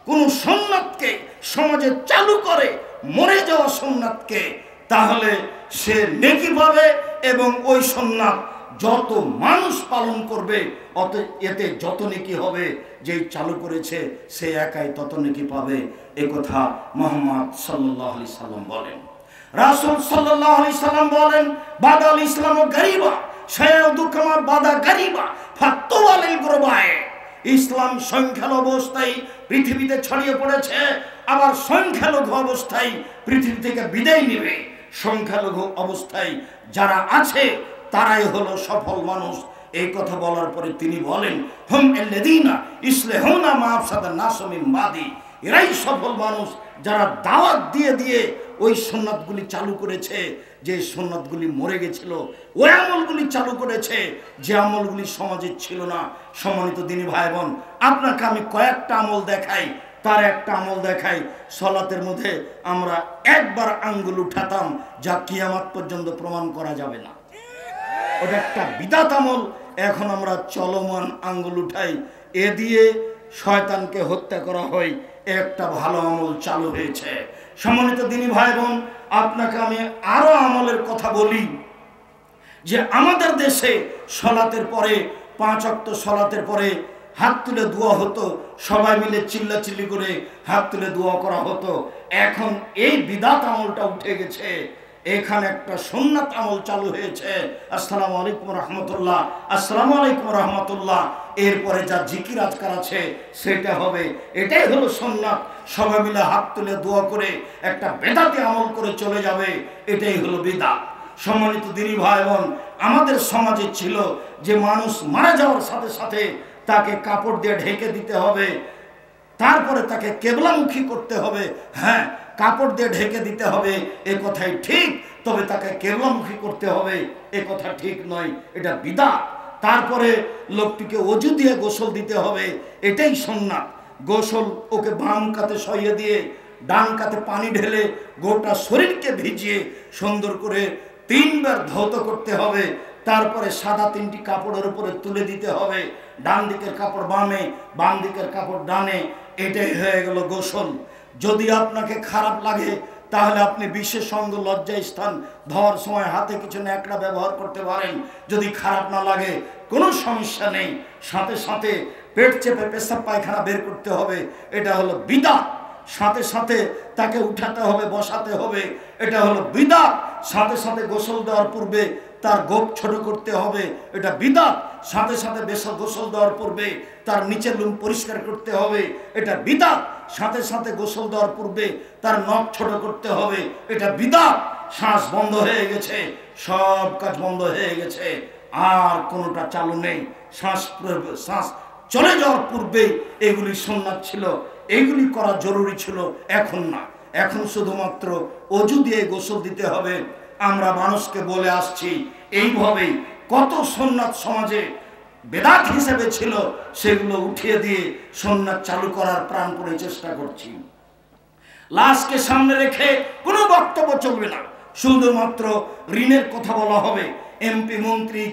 কোন সুন্নাতকে সমাজে চালু করে, মরে যাওয়া সুন্নাতকে, তাহলে সে নেকি পাবে, এবং ওই সুন্নাত যত মানুষ পালন করবে এতে যত নেকি হবে, যেই চালু করেছে সে একাই তত নেকি পাবে, এ কথা মুহাম্মদ সাল্লাল্লাহু আলাইহি সাল্লাম বলেন। রাসূল সাল্লাল্লাহু আলাইহি সাল্লাম বলেন, বাদাল ইসলামু গারিবা শায়াউদু কামা বাদা গারিবা ফাতুওয়ালিল গুরবায়ে, ইসলাম সংখ্যালঘু অবস্থায় পৃথিবীতে ছড়িয়ে পড়েছে, আবার সংখ্যালঘু অবস্থায় পৃথিবী থেকে বিদায় নেবে। সংখ্যালঘু অবস্থায় যারা আছে তারাই হলো সফল মানুষ। এই কথা বলার পরে তিনি বলেন, হুম আল্লাযীনা ইসলাহুনা মা আফসাদান নাস মিন বাদি, এরাই সফল মানুষ যারা দাওয়াত দিয়ে দিয়ে ওই সুন্নাতগুলি চালু করেছে, যে সুন্নাতগুলি মরে গেছিল, ওই আমলগুলি চালু করেছে, যে আমলগুলি সমাজে ছিল না। সম্মানিত দিনী ভাই বোন, আপনাকে আমি কয়েকটা আমল দেখাই, তার একটা আমল দেখাই। সালাতের মধ্যে আমরা একবার আঙ্গুল উঠাতাম, যা কিয়ামত পর্যন্ত প্রমাণ করা যাবে না, ওটা একটা বিদআত আমল। এখন আমরা চলমান আঙ্গুল উঠাই, এ দিয়ে শয়তানকে হত্যা করা হয়, একটা ভালো আমল চালু হয়েছে। সম্মানিত দিনী ভাই বোন, আপনাকে আমি আরো আমলের কথা বলি, যে আমাদের দেশে সালাতের পরে 5 ওয়াক্ত সালাতের পরে হাত তুলে দোয়া হতো, সবাই মিলে চিল্লাচিল্লি করে হাত তুলে দোয়া করা হতো। এখন এই বিদআত আমলটা উঠে গেছে, এখানে একটা সুন্নাত আমল চালু হয়েছে। আসসালামু আলাইকুম রহমতুল্লাহ, আসসালামু আলাইকুম রহমতুল্লাহ, এরপরে যা জিকির আজকার আছে সেটা হবে, এটাই হলো সুন্নাত। সবাই মিলে হাত তুলে দোয়া করে একটা বেদাতি আমল করে চলে যাবে, এটাই হলো বিদআত। সম্মানিত দিনী ভাই বোন, আমাদের সমাজে ছিল যে মানুষ মারা যাওয়ার সাথে সাথে তাকে কাপড় দিয়ে ঢেকে দিতে হবে, তারপরে তাকে কেবলামুখী করতে হবে। হ্যাঁ, কাপড় দিয়ে ঢেকে দিতে হবে, এ কথাই ঠিক, তবে তাকে কেবলামুখী করতে হবে, এ কথা ঠিক নয়, এটা বিদআত। তারপরে লোকটিকে ওযু দিয়ে গোসল দিতে হবে, এটাই সুন্নাত। গোসল ওকে বাম কাতে সইয়ে দিয়ে ডান কাতে পানি ঢেলে গোটা শরীরকে ভিজিয়ে সুন্দর করে 3 বার ধৌত করতে হবে। তারপরে সাদা 3টি কাপড়ের উপরে তুলে দিতে হবে, ডান দিকের কাপড় বামে, বাম দিকের কাপড় ডানে, এটাই হয়ে গেল গোসল। যদি আপনাকে খারাপ লাগে তাহলে আপনি বিশেষ সঙ্গ লজ্জা স্থান ধোয়ার সময় হাতে কিছু ন্যাকড়া ব্যবহার করতে পারেন, যদি খারাপ না লাগে কোনো সমস্যা নেই। সাথে সাথে পেট চেপে পেশাব পায়খানা বের করতে হবে, এটা হলো বিদআত। সাথে সাথে তাকে উঠাতে হবে, বসাতে হবে, এটা হলো বিদআত। সাথে সাথে গোসল দেওয়ার পূর্বে তার গোপ ছোট করতে হবে, এটা বিদআত। সাথে সাথে গোসল দেওয়ার পূর্বে তার নিচের লুম পরিষ্কার করতে হবে, এটা বিদআত। সাথে সাথে গোসল দেওয়ার পূর্বে তার নখ ছোট করতে হবে, এটা বিদআত। শ্বাস বন্ধ হয়ে গেছে, সব কাজ বন্ধ হয়ে গেছে, আর কোনোটা চালু নেই। শ্বাস চলে যাওয়ার পূর্বে এগুলি সুন্নাত ছিল, এগুলি করা জরুরি ছিল। এখন না, এখন শুধুমাত্র অজু দিয়ে গোসল দিতে হবে। আমরা মানুষকে বলে আসছি এইভাবেই কত সুন্নাত সমাজে বেদাত হিসেবে ছিল, সেগুলো উঠিয়ে দিয়ে সুন্নাত চালু করার প্রাণপণে চেষ্টা করছি। লাশকে সামনে রেখে কোনো বক্তব্য চলবে না, শুধুমাত্র ঋণের কথা বলা হবে। এমপি মন্ত্রী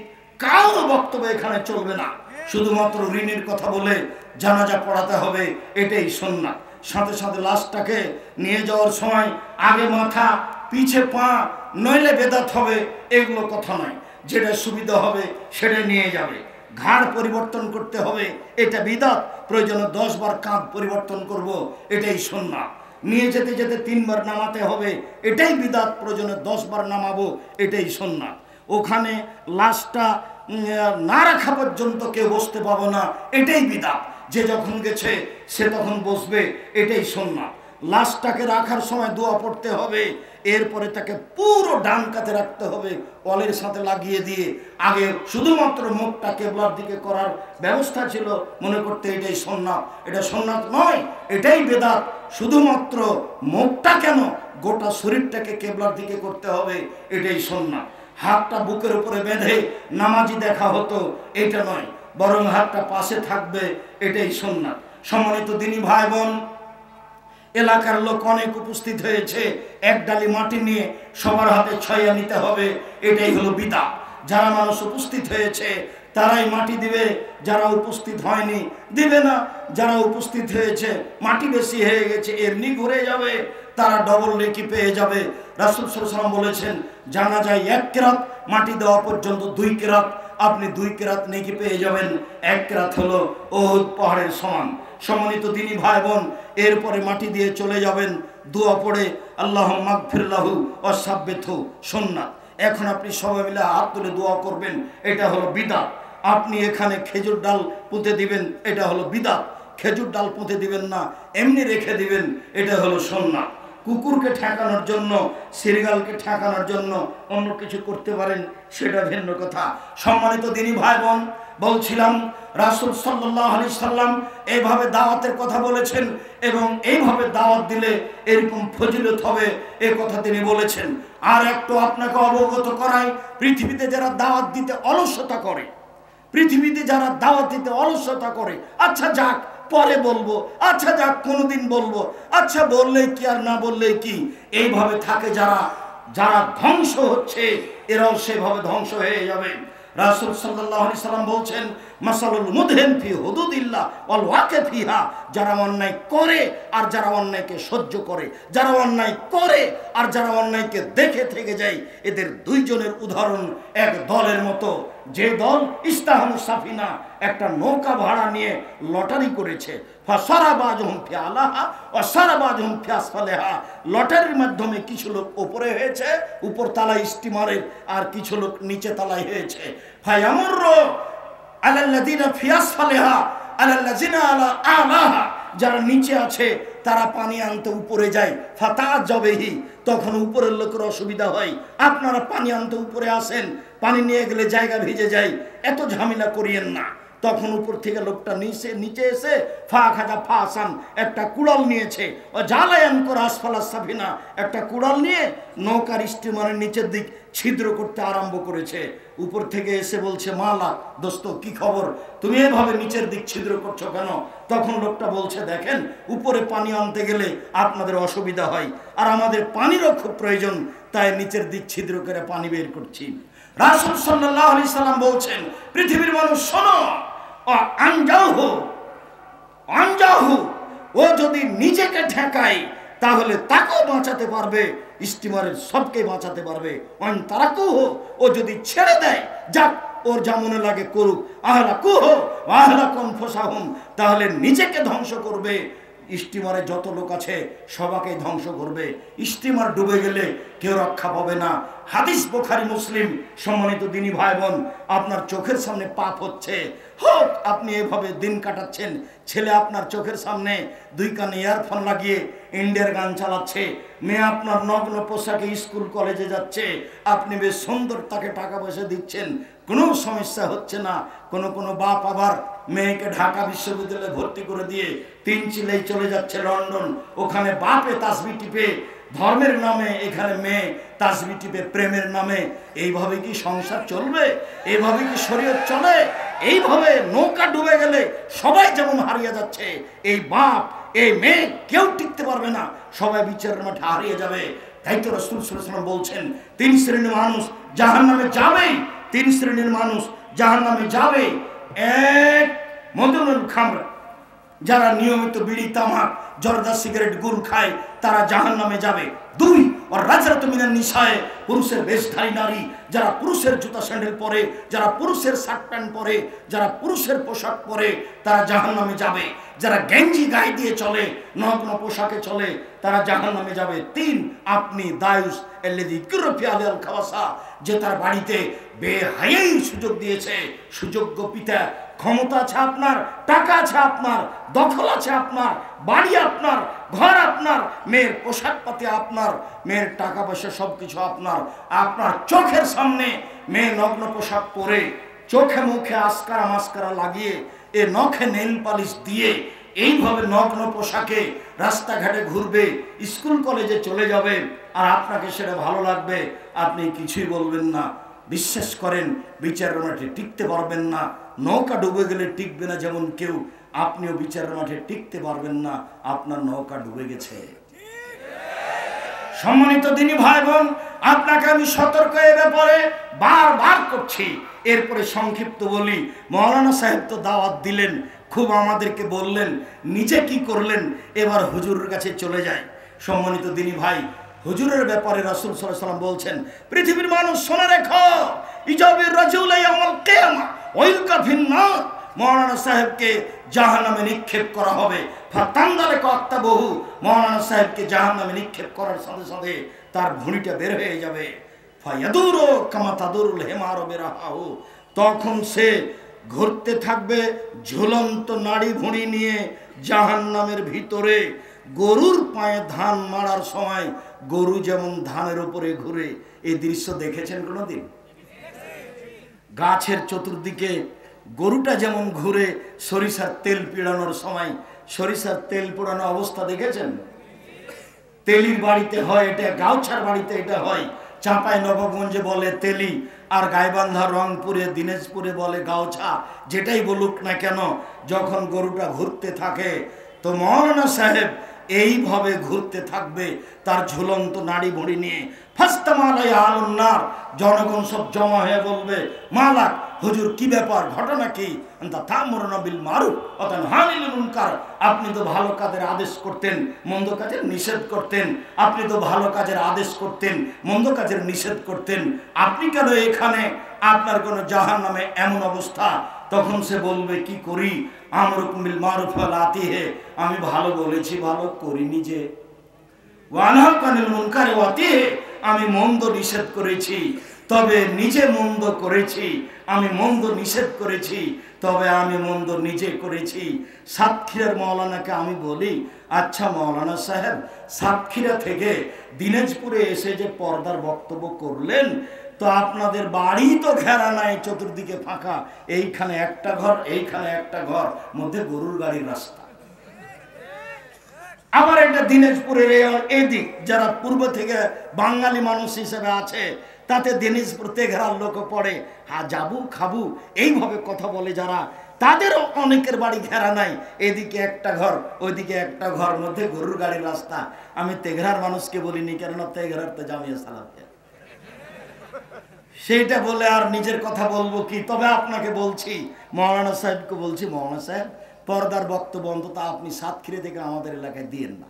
কারো বক্তব্য এখানে চলবে না, শুধুমাত্র ঋণের কথা বলে জানাজা পড়াতে হবে, এটাই সুন্নাত। সাথে সাথে লাশটাকে নিয়ে যাওয়ার সময় আগে মাথা পিছে পা, নইলে বেদাত হবে, এগুলো কথা নয়। যেটা সুবিধা হবে সেটা নিয়ে যাবে। ঘাড় পরিবর্তন করতে হবে, এটা বিদআত। প্রয়োজনে 10 বার কাঁধ পরিবর্তন করব, এটাই সুন্নাত। নিয়ে যেতে যেতে 3 বার নামাতে হবে, এটাই বিদআত। প্রয়োজনে 10 বার নামাবো, এটাই সুন্নাত। ওখানে লাশটা না রাখা পর্যন্ত কেউ বসতে পাবো না, এটাই বিদআত। যে যখন গেছে সে তখন বসবে, এটাই সুন্নাত। লাশটাকে রাখার সময় দোয়া পড়তে হবে, এরপরে তাকে পুরো ডান কাতে রাখতে হবে, অলের সাথে লাগিয়ে দিয়ে। আগে শুধুমাত্র মুখটা কেবলার দিকে করার ব্যবস্থা ছিল, মনে করতে এটাই সুন্নাত। এটা সুন্নাত নয়, এটাই বেদাত। শুধুমাত্র মুখটা কেন, গোটা শরীরটাকে কেবলার দিকে করতে হবে, এটাই সুন্নাত। হাতটা বুকের উপরে বেঁধে নামাজি দেখা হতো, এটা নয়, বরং হাতটা পাশে থাকবে, এটাই সুন্নাত। সম্মানিত দিনী ভাই বোন, এলাকার লোক অনেক উপস্থিত হয়েছে, এক ডালি মাটি নিয়ে সবার হাতে ছয়া নিতে হবে, এটাই হলো বিদআত। যারা মানুষ উপস্থিত হয়েছে তারাই মাটি দিবে, যারা উপস্থিত হয়নি দিবে না। যারা উপস্থিত হয়েছে, মাটি বেশি হয়ে গেছে, এমনি ঘুরে যাবে, তারা ডবল নেকি পেয়ে যাবে। রাসূল সাল্লাল্লাহু আলাইহি ওয়াসাল্লাম বলেছেন, জানাজায় 1 কেরাত, মাটি দেওয়া পর্যন্ত 2 কেরাত, আপনি 2 কেরাত নেকি পেয়ে যাবেন। 1 কেরাত হলো উহুদ পাহাড়ের সমান। সম্মানিত দিনী ভাই বোন, এরপরে মাটি দিয়ে চলে যাবেন, দোয়া পড়ে আল্লাহুম্মা গফির লাহু ওয়া সাব্বিতহু, সুন্নাত। এখন আপনি সবাই মিলে হাত তুলে দোয়া করবেন, এটা হলো বিদআত। আপনি এখানে খেজুর ডাল পুঁতে দিবেন, এটা হলো বিদআত। খেজুর ডাল পুঁতে দিবেন না, এমনি রেখে দিবেন, এটা হলো সুন্নাত। কুকুরকে ঠেকানোর জন্য, সিরগালকে ঠেকানোর জন্য অন্য কিছু করতে পারেন, সেটা ভিন্ন কথা। সম্মানিত দিনী ভাই বোন, বলছিলাম রাসূল সাল্লাল্লাহু আলাইহি সাল্লাম এইভাবে দাওয়াতের কথা বলেছেন, এবং এইভাবে দাওয়াত দিলে এরকম ফজিলত হবে, এই কথা তিনি বলেছেন। আর একটু আপনাকে অবগত করাই, পৃথিবীতে যারা দাওয়াত দিতে অলসতা করে, পৃথিবীতে যারা দাওয়াত দিতে অলসতা করে, আচ্ছা যাক পরে বলবো, আচ্ছা যাক কোনোদিন বলবো, আচ্ছা বললেই কি আর না বললেই কি, এইভাবে থাকে যারা, যারা ধ্বংস হচ্ছে, এরাও সেভাবে ধ্বংস হয়ে যাবে। রাসূল সাল্লাল্লাহু আলাইহি সাল্লাম বলছেন, মাসালুল মুদহিন ফি হুদুদিল্লাহ ওয়াল ওয়াকি ফিহা, যারা অন্যায় করে আর যারা অন্যায়কে সহ্য করে, যারা অন্যায় করে আর যারা অন্যায়কে দেখে থেকে যায়, এদের দুইজনের উদাহরণ এক দলের মতো। যে দল ইস্তাহামু সাফিনা, একটা নৌকা ভাড়া নিয়ে লটারি করেছে, ফাসারাবাজহুম ফি আলাহা ওয়া সারাবাজহুম ফি আসফালিহা, লটারির মাধ্যমে কিছু লোক উপরে হয়েছে, উপর তলায় স্টিমারের, আর কিছু লোক নিচে তলায় হয়েছে। ফায়ামুরু আলাল্লাযিনা ফি আসফালিহা আলাল্লাযিনা আলা আলাহা, যারা নিচে আছে তারা পানি আনতে উপরে যায়, ফাতাআজাবিহি, তখন উপরের লোকের অসুবিধা হয়, আপনারা পানি আনতে উপরে আসেন, পানি নিয়ে গেলে জায়গা ভিজে যায়, এত ঝামেলা করিয়েন না। তখন উপর থেকে লোকটা নিচে এসে ফা খাজা ফাসান, একটা কুড়াল নিয়েছে, ও জালায়ান কর আসফালাস সাফিনা, একটা কুড়াল নিয়ে নৌকার স্টিমারের নিচের দিক ছিদ্র করতে আরম্ভ করেছে। উপর থেকে এসে বলছে, মালা দোস্ত কি খবর, তুমি এভাবে নিচের দিক ছিদ্র করছো কেন? তখন লোকটা বলছে, দেখেন উপরে পানি আনতে গেলে আপনাদের অসুবিধা হয়, আর আমাদের পানিরও খুব প্রয়োজন, তাই নিচের দিক ছিদ্র করে পানি বের করছি। রাসূল সাল্লাল্লাহু আলাইহি সাল্লাম বলছেন, পৃথিবীর মানুষ শোনো, আনজাহু, ও যদি নিজেকে ঠেকায় তাহলে তাকেও বাঁচাতে পারবে, স্টিমারের সবকে বাঁচাতে পারবে। অন তারাকুহ, ও যদি ছেড়ে দেয়, যাক ওর যা মনে লাগে করুক, আহলাকুহ আহলাকুম আনফুসাহুম, তাহলে নিজেকে ধ্বংস করবে, স্টিমারে যত লোক আছে সবাকে ধ্বংস করবে। স্টিমার ডুবে গেলে কেউ রক্ষা পাবে না। হাদিস বুখারী মুসলিম। সম্মানিত দিনী ভাই বোন, আপনার চোখের সামনে পাপ হচ্ছে, হোক আপনি এভাবে দিন কাটাচ্ছেন, ছেলে আপনার চোখের সামনে দুই কানে ইয়ারফোন লাগিয়ে ইন্ডিয়ার গান চালাচ্ছে, মেয়ে আপনার নগ্ন পোশাকে স্কুল কলেজে যাচ্ছে, আপনি বেশ সুন্দর তাকে টাকা পয়সা দিচ্ছেন, কোনো সমস্যা হচ্ছে না। কোনো বাপ আবার মেয়েকে ঢাকা বিশ্ববিদ্যালয়ে ভর্তি করে দিয়ে 3 চিলেই চলে যাচ্ছে লন্ডন, ওখানে বাপে তাসবিহ টিপে ধর্মের নামে, এখানে মেয়ে তাসবিহ টিপে প্রেমের নামে। এইভাবে কি সংসার চলবে? এইভাবে কি শরীয়ত চলে? এইভাবে নৌকা ডুবে গেলে সবাই যেমন হারিয়ে যাচ্ছে, এই বাপ এই মেয়ে কেউ টিকতে পারবে না, সবাই বিচারের মাঠে হারিয়ে যাবে। তাই তো রাসূল সাল্লাল্লাহু আলাইহি ওয়াসাল্লাম বলছেন 3 শ্রেণীর মানুষ জাহান্নামে যাবে। 3 শ্রেণীর মানুষ জাহান্নামে যাবে। 1, মদুনুল খামর, যারা নিয়মিত বিড়ি তামাক জর্দা সিগারেট গুল খায় তারা জাহান্নামে যাবে। 2, আর রাজরাতু মিনান নিসায়ে, পুরুষের বেশধারী নারী, যারা পুরুষের জুতা স্যান্ডেল পরে, যারা পুরুষের শার্ট প্যান্ট পরে, যারা পুরুষের পোশাক পরে, তারা জাহান্নামে যাবে। যারা গেঞ্জি গায়ে দিয়ে চলে, নগ্ন পোশাকে চলে, তারা জাহান্নামে যাবে। 3, আপনি দায়ুস আল্লাযী কুরফি আলাল খাওয়াসা, যে তার বাড়িতে বেহায়াই সুযোগ দিয়েছে, সুযোগ্য পিতা, ক্ষমতা আছে আপনার, টাকা আছে আপনার, দখল আছে আপনার, বাড়ি আপনার, ঘর আপনার, মেয়ের পোশাক পাতি আপনার, মেয়ের টাকা পয়সা সবকিছু আপনার। আপনার চোখের সামনে মেয়ে নগ্ন পোশাক পরে, চোখে মুখে আসকারা মাস্কারা লাগিয়ে, এ নখে নেল পালিশ দিয়ে এইভাবে নগ্ন পোশাকে রাস্তাঘাটে ঘুরবে, স্কুল কলেজে চলে যাবে, আর আপনাকে সেটা ভালো লাগবে, আপনি কিছুই বলবেন না। বিশ্বাস করেন বিচারের মাঠে টিকতে পারবেন না। নৌকা ডুবে গেলে টিকবে না যেমন কেউ, আপনিও বিচারের মাঠে টিকতে পারবেন না, আপনার নৌকা ডুবে গেছে। সম্মানিত দিনী ভাই বোন, আপনাকে আমি সতর্ক এ ব্যাপারে বারবার করছি। এরপরে সংক্ষিপ্ত বলি, মৌলানা সাহেব তো দাওয়াত দিলেন, খুব আমাদেরকে বললেন, নিজে কি করলেন, এবার হুজুরের কাছে চলে যায়। সম্মানিত দিনী ভাই, হুজুরের ব্যাপারে রাসূল সাল্লাল্লাহু আলাইহি ওয়াসাল্লাম বলছেন, পৃথিবীর মানুষ শুনে রেখো, ইজাবির রাজুল ইয়াউমুল কিয়ামা ওয়াইলকা ফিন্নার, মৌলানা সাহেবকে জাহান্নামে নিক্ষেপ করা হবে। ফাতান্দালে কাত্তাবহু, মৌলানা সাহেবকে জাহান্নামে নিক্ষেপ করার সাথে সাথে তার ভুঁড়িটা বের হয়ে যাবে। ফায়াদুরু কামা তাদুরুল হিমারু বিরাহাহু, তখন সে ঘুরতে থাকবে ঝুলন্ত নাড়ি ভুঁড়ি নিয়ে জাহান্নামের ভিতরে। গরুর পায়ে ধান মারার সময় গরু যেমন ধানের উপরে ঘুরে, এই দৃশ্য দেখেছেন কোনোদিন? গাছের চতুর্দিকে গরুটা যেমন ঘুরে, সরিষার তেল পিড়ানোর সময় সরিষার তেল পোড়ানো অবস্থা দেখেছেন? তেলির বাড়িতে হয় এটা, গাউছার বাড়িতে এটা হয়, চাঁপাই নবাবগঞ্জে বলে তেলি, আর গাইবান্ধা রংপুরে দিনাজপুরে বলে গাউছা। যেটাই বলুক না কেন, যখন গরুটা ঘুরতে থাকে তো মৌলানা সাহেব এইভাবে ঘুরতে থাকবে তার ঝুলন্ত নাড়ি ভুঁড়ি নিয়ে। ফাস্তামালাই আলুন্নার, জনগণ সব জমা হয়ে বলবে, মালাক হুজুর কি ব্যাপার, ঘটনা কি? তা'মুরুনা বিল মারুফ ওয়া তানহাউনা আনিল মুনকার, আপনি তো ভালো কাজের আদেশ করতেন, মন্দ কাজের নিষেধ করতেন। আপনি তো ভালো কাজের আদেশ করতেন, মন্দ কাজের নিষেধ করতেন, আপনি কেন এখানে? আপনার কোন জাহান্নামে এমন অবস্থা। তখন সে বলবে, কি করি? আমরুকুম বিল মারুফ ওয়া আতিহি, আমি ভালো বলেছি, ভালো করিনি যে। ওয়া নাহাকা আনিল মুনকার ওয়া আতিহি, আমি মন্দ নিষেধ করেছি, তবে নিজে মন্দ করেছি। আমি মন্দ নিষেধ করেছি, তবে আমি মন্দ নিজে করেছি। সাতক্ষীরার মৌলানাকে আমি বলি, আচ্ছা মৌলানা সাহেব, সাতক্ষীরা থেকে দিনাজপুরে এসে যে পর্দার বক্তব্য করলেন, তো আপনাদের বাড়ি তো ঘেরা নাই, চতুর্দিকে ফাঁকা, এইখানে একটা ঘর, এইখানে একটা ঘর, মধ্যে গরুর গাড়ির রাস্তা। আবার এটা দিনাজপুরের এদিক, যারা পূর্ব থেকে বাঙালি মানুষ হিসেবে আছে, তাতে দিনাজপুর তেঘরার লোক পড়ে, হ্যাঁ যাবু খাবু এইভাবে কথা বলে যারা, তাদেরও অনেকের বাড়ি ঘেরা নাই, এদিকে একটা ঘর, ওইদিকে একটা ঘর, মধ্যে গরুর গাড়ির রাস্তা। আমি তেঘরার মানুষকে বলিনি, কেননা তেঘরার তো জামিয়া সালাফিয়া, সেইটা বলে আর নিজের কথা বলবো কি। তবে আপনাকে বলছি, মৌলানা সাহেবকে বলছি, মৌলানা সাহেব, পর্দার বক্তব্য অন্তত আপনি সাতক্ষীরা থেকে আমাদের এলাকায় দিয়েন না।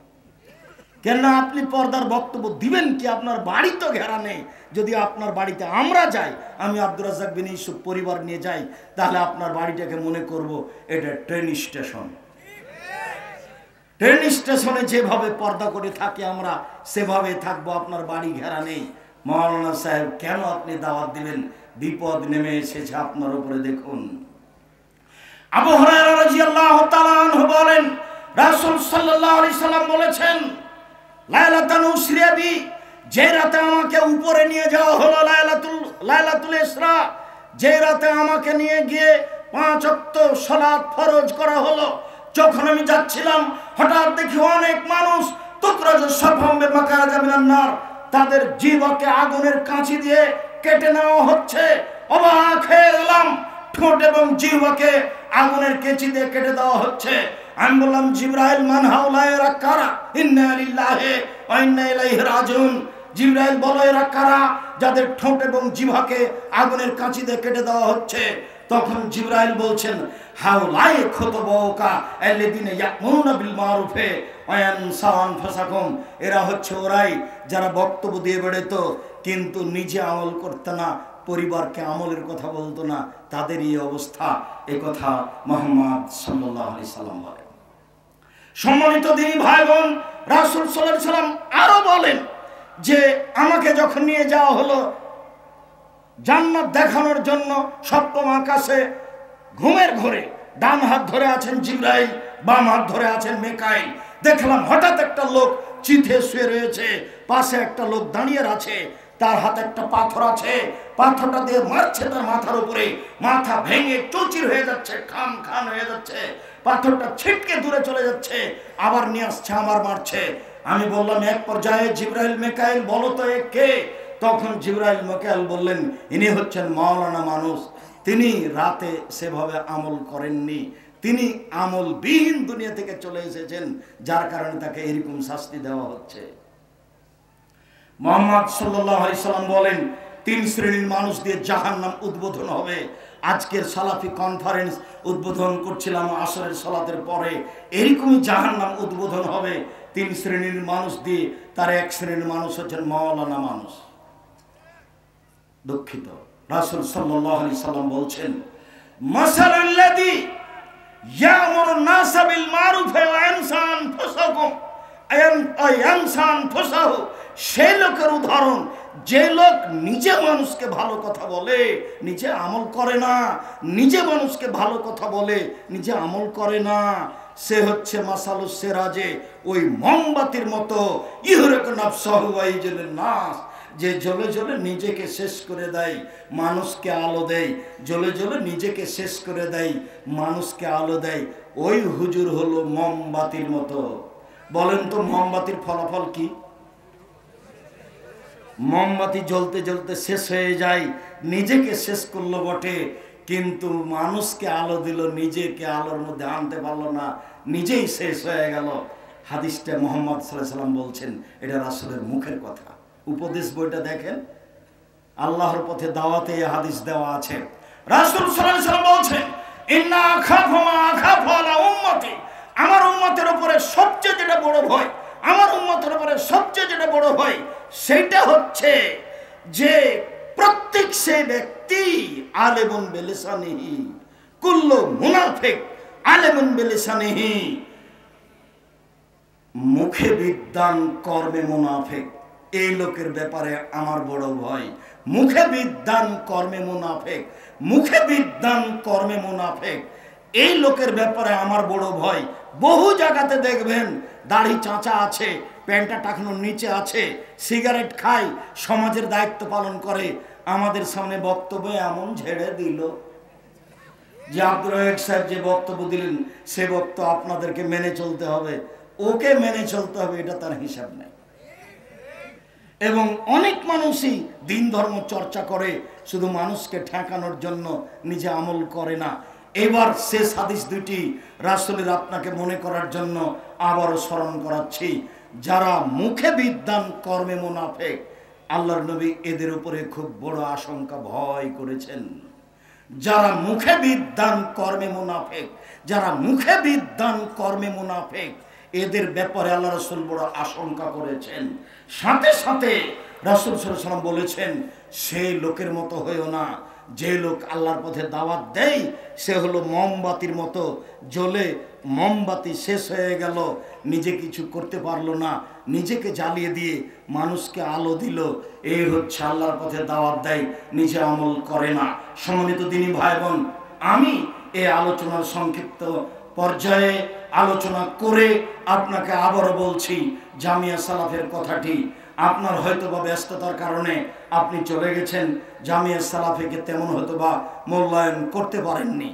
কেননা আপনি পর্দার বক্তব্য দিবেন কি? আপনার বাড়ি তো ঘেরা নেই। যদি আপনার বাড়িতে আমরা যাই, আমি আব্দুর রাজ্জাক বিন ইউসুফ পরিবার নিয়ে যাই, তাহলে আপনার বাড়িটাকে মনে করব এটা ট্রেন স্টেশন। ট্রেন স্টেশনে যেভাবে পর্দা করে থাকি আমরা, সেভাবে থাকবো। আপনার বাড়ি ঘেরা নেই। মাওলানা সাহেব, কেন আপনি দাওয়াত দিবেন? বিপদ নেমে এসেছে আপনার উপরে। দেখুন, আবু হুরায়রা রাদিয়াল্লাহু তাআলা আনহু বলেন, রাসূল সাল্লাল্লাহু আলাইহি সাল্লাম বলেছেন, লাইলাতুন উসরিয়া বি, যে রাতে আমাকে উপরে নিয়ে যাওয়া হলো, লাইলাতুল ইসরা, যে রাতে আমাকে নিয়ে গিয়ে 5 ওয়াক্ত সালাত ফরজ করা হলো। যখন আমি যাচ্ছিলাম, হঠাৎ দেখি অনেক মানুষ তুকরাজু সাফাম বিমাকারাজা মিনান নার, তাদের জিহ্বাকে আগুনের কাঁচি দিয়ে কেটে নেওয়া হচ্ছে। অবাক হয়ে গেলাম, ঠোঁট এবং জিহ্বাকে আগুনের কেঁচি দিয়ে কেটে দেওয়া হচ্ছে। আমি বললাম, জিবরাইল, মান হাউলা, এরা কারা? ইন্না লিল্লাহি ওয়া ইন্না ইলাইহি রাজিউন। জিবরাইল বলো, এরা কারা যাদের ঠোঁট এবং জিহ্বাকে আগুনের কাঁচি দিয়ে কেটে দেওয়া হচ্ছে? তখন জিবরাইল বলছেন, হাউলাই খুতবাউকা আল্লাযিনা ইয়া'মুরুনা বিল মারুফি ওয়া ইয়ানসাউনা আনফুসাহুম। এরা হচ্ছে ওরাই যারা বক্তব্য দিয়ে বেড়াতো কিন্তু নিজে আমল করতে না, পরিবারকে আমলের কথা বলতো না, তাদের এই অবস্থা। এই কথা মুহাম্মদ সাল্লাল্লাহু আলাইহি সাল্লাম বলেন। সম্মানিত দিনী ভাই বোন, রাসূল সাল্লাল্লাহু আলাইহি সাল্লাম আরো বলেন যে আমাকে যখন নিয়ে যাওয়া হলো জান্নাত দেখানোর জন্য সপ্তম আকাশে, ঘুমের ঘোরে ডান হাত ধরে আছেন জিবরাইল, বাম হাত ধরে আছেন মিকাইল। দেখলাম হঠাৎ একটা লোক চিথে শুয়ে রয়েছে, পাশে একটা লোক দাঁড়িয়ে আছে, তার হাতে একটা পাথর আছে, পাথরটা দিয়ে মারছে তার মাথার উপরে। মাথা ভেঙে চৌচির হয়ে যাচ্ছে, খান খান হয়ে যাচ্ছে, পাথরটা ছিটকে দূরে চলে যাচ্ছে, আবার নিয়ে আসছে, আবার মারছে। আমি বললাম, এক পর্যায়ে জিবরাইল, মিকাইল, বলো তো এ কে? তখন জিবরাইল, মিকাইল বললেন, ইনি হচ্ছেন মাওলানা মানুষ। তিনি রাতে সেভাবে আমল করেননি, তিনি আমলবিহীন দুনিয়া থেকে চলে এসেছেন, যার কারণে তাকে এরকম শাস্তি দেওয়া হচ্ছে। মুহাম্মদ সাল্লাল্লাহু আলাইহি সাল্লাম বলেন, 3 শ্রেণীর মানুষ দিয়ে জাহান্নাম উদ্বোধন হবে। আজকের সালাফি কনফারেন্স উদ্বোধন করছিলাম আসরের সালাতের পরে, এরকমই জাহান্নাম উদ্বোধন হবে 3 শ্রেণীর মানুষ দিয়ে। তার 1 শ্রেণীর মানুষ হচ্ছেন মাওলানা মানুষ। দুঃখিত, রাসূল সাল্লাল্লাহু আলাইহি সাল্লাম বলছেন, মাসালুল্লাযী ইয়ামুরুন নাসা বিল মারুফি ওয়া ইয়ানসান ফুসাহুম ইয়ানসান ফুসাহু, সেই লোকের উদাহরণ যে লোক নিজে মানুষকে ভালো কথা বলে, নিজে আমল করে না, নিজে মানুষকে ভালো কথা বলে, নিজে আমল করে না, সে হচ্ছে মাসালুস সিরাজে, ওই মোমবাতির মতো, ইহরিকু নাফসাহু ওয়া ইউজিলুন নাস, যে জ্বলে জ্বলে নিজেকে শেষ করে দেয়, মানুষকে আলো দেয়, জ্বলে জ্বলে নিজেকে শেষ করে দেয়, মানুষকে আলো দেয়। ওই হুজুর হলো মোমবাতির মতো। বলেন তো মোমবাতির ফলাফল কি? মোমবাতি জ্বলতে জ্বলতে শেষ হয়ে যায়, নিজেকে শেষ করলো বটে, কিন্তু মানুষকে আলো দিল, নিজেকে আলোর মধ্যে আনতে পারলো না, নিজেই শেষ হয়ে গেল। হাদিসটা মুহাম্মদ সাল্লাল্লাহু আলাইহি সাল্লাম বলছেন, এটা রাসূলের মুখের কথা। উপদেশ বইটা দেখেন, আল্লাহর পথে দাওয়াতে এই হাদিস দেওয়া আছে। রাসূল সাল্লাল্লাহু আলাইহি সাল্লাম বলছেন, ইন্না আখাফু মা আখাফু আলা উম্মতি, আমার উম্মতের উপরে সবচেয়ে যেটা বড় ভয়, আমার উম্মতের উপরে সবচেয়ে যেটা বড় ভয়, সেটা হচ্ছে যে প্রত্যেক সে ব্যক্তি আলেমুন বিলিসানিহি, কুল্লু মুনাফিক আলেমুন বিলিসানিহি, মুখে বিদ্বান কর্মে মুনাফিক। এই লোকের ব্যাপারে আমার বড় ভয়। মুখে বিদ্বান কর্মে মুনাফিক, মুখে বিদ্বান কর্মে মুনাফিক, এই লোকের ব্যাপারে আমার বড় ভয়। বহু জায়গাতে দেখবেন দাড়ি চাঁচা আছে, প্যান্টটা টাকানোর নিচে আছে, সিগারেট খায়, সমাজের দায়িত্ব পালন করে। আমাদের সামনে বক্তব্য এমন ঝেড়ে দিল যে আব্দুর রহিক সাহেব যে বক্তব্য দিলেন, সে বক্তব্য আপনাদেরকে মেনে চলতে হবে, ওকে মেনে চলতে হবে, এটা তার হিসাব নেই। এবং অনেক মানুষই দিন ধর্ম চর্চা করে, শুধু মানুষকে ঠেকানোর জন্য, নিজে আমল করে না। এবার শেষ হাদিস দুটি রাসূলের আপনাকে মনে করার জন্য আবারও স্মরণ করাচ্ছি। যারা মুখে বিদ্বান কর্মে মুনাফিক, আল্লাহর নবী এদের উপরে খুব বড় আশঙ্কা ভয় করেছেন। যারা মুখে বিদ্বান কর্মে মুনাফিক, যারা মুখে বিদ্বান কর্মে মুনাফিক, এদের ব্যাপারে আল্লাহ রাসূল বড় আশঙ্কা করেছেন। সাথে সাথে রাসূল সাল্লাল্লাহু আলাইহি ওয়াসাল্লাম বলেছেন, সেই লোকের মতো হইও না যে লোক আল্লাহর পথে দাওয়াত দেয় সে হলো মোমবাতির মতো জ্বলে মোমবাতি শেষ হয়ে গেল, নিজে কিছু করতে পারলো না, নিজেকে জ্বালিয়ে দিয়ে মানুষকে আলো দিল। এই হচ্ছে আল্লাহর পথে দাওয়াত দেয়, নিজে আমল করে না। সম্মানিত দিনী ভাই বোন, আমি এই আলোচনার সংক্ষিপ্ত পর্যায়ে আলোচনা করে আপনাকে আবারও বলছি, জামিয়া সালাফের কথাটি আপনার হয়তোবা ব্যস্ততার কারণে আপনি চলে গেছেন, জামিয়া সালাফিকে তেমন হয়তোবা মূল্যায়ন করতে পারেননি।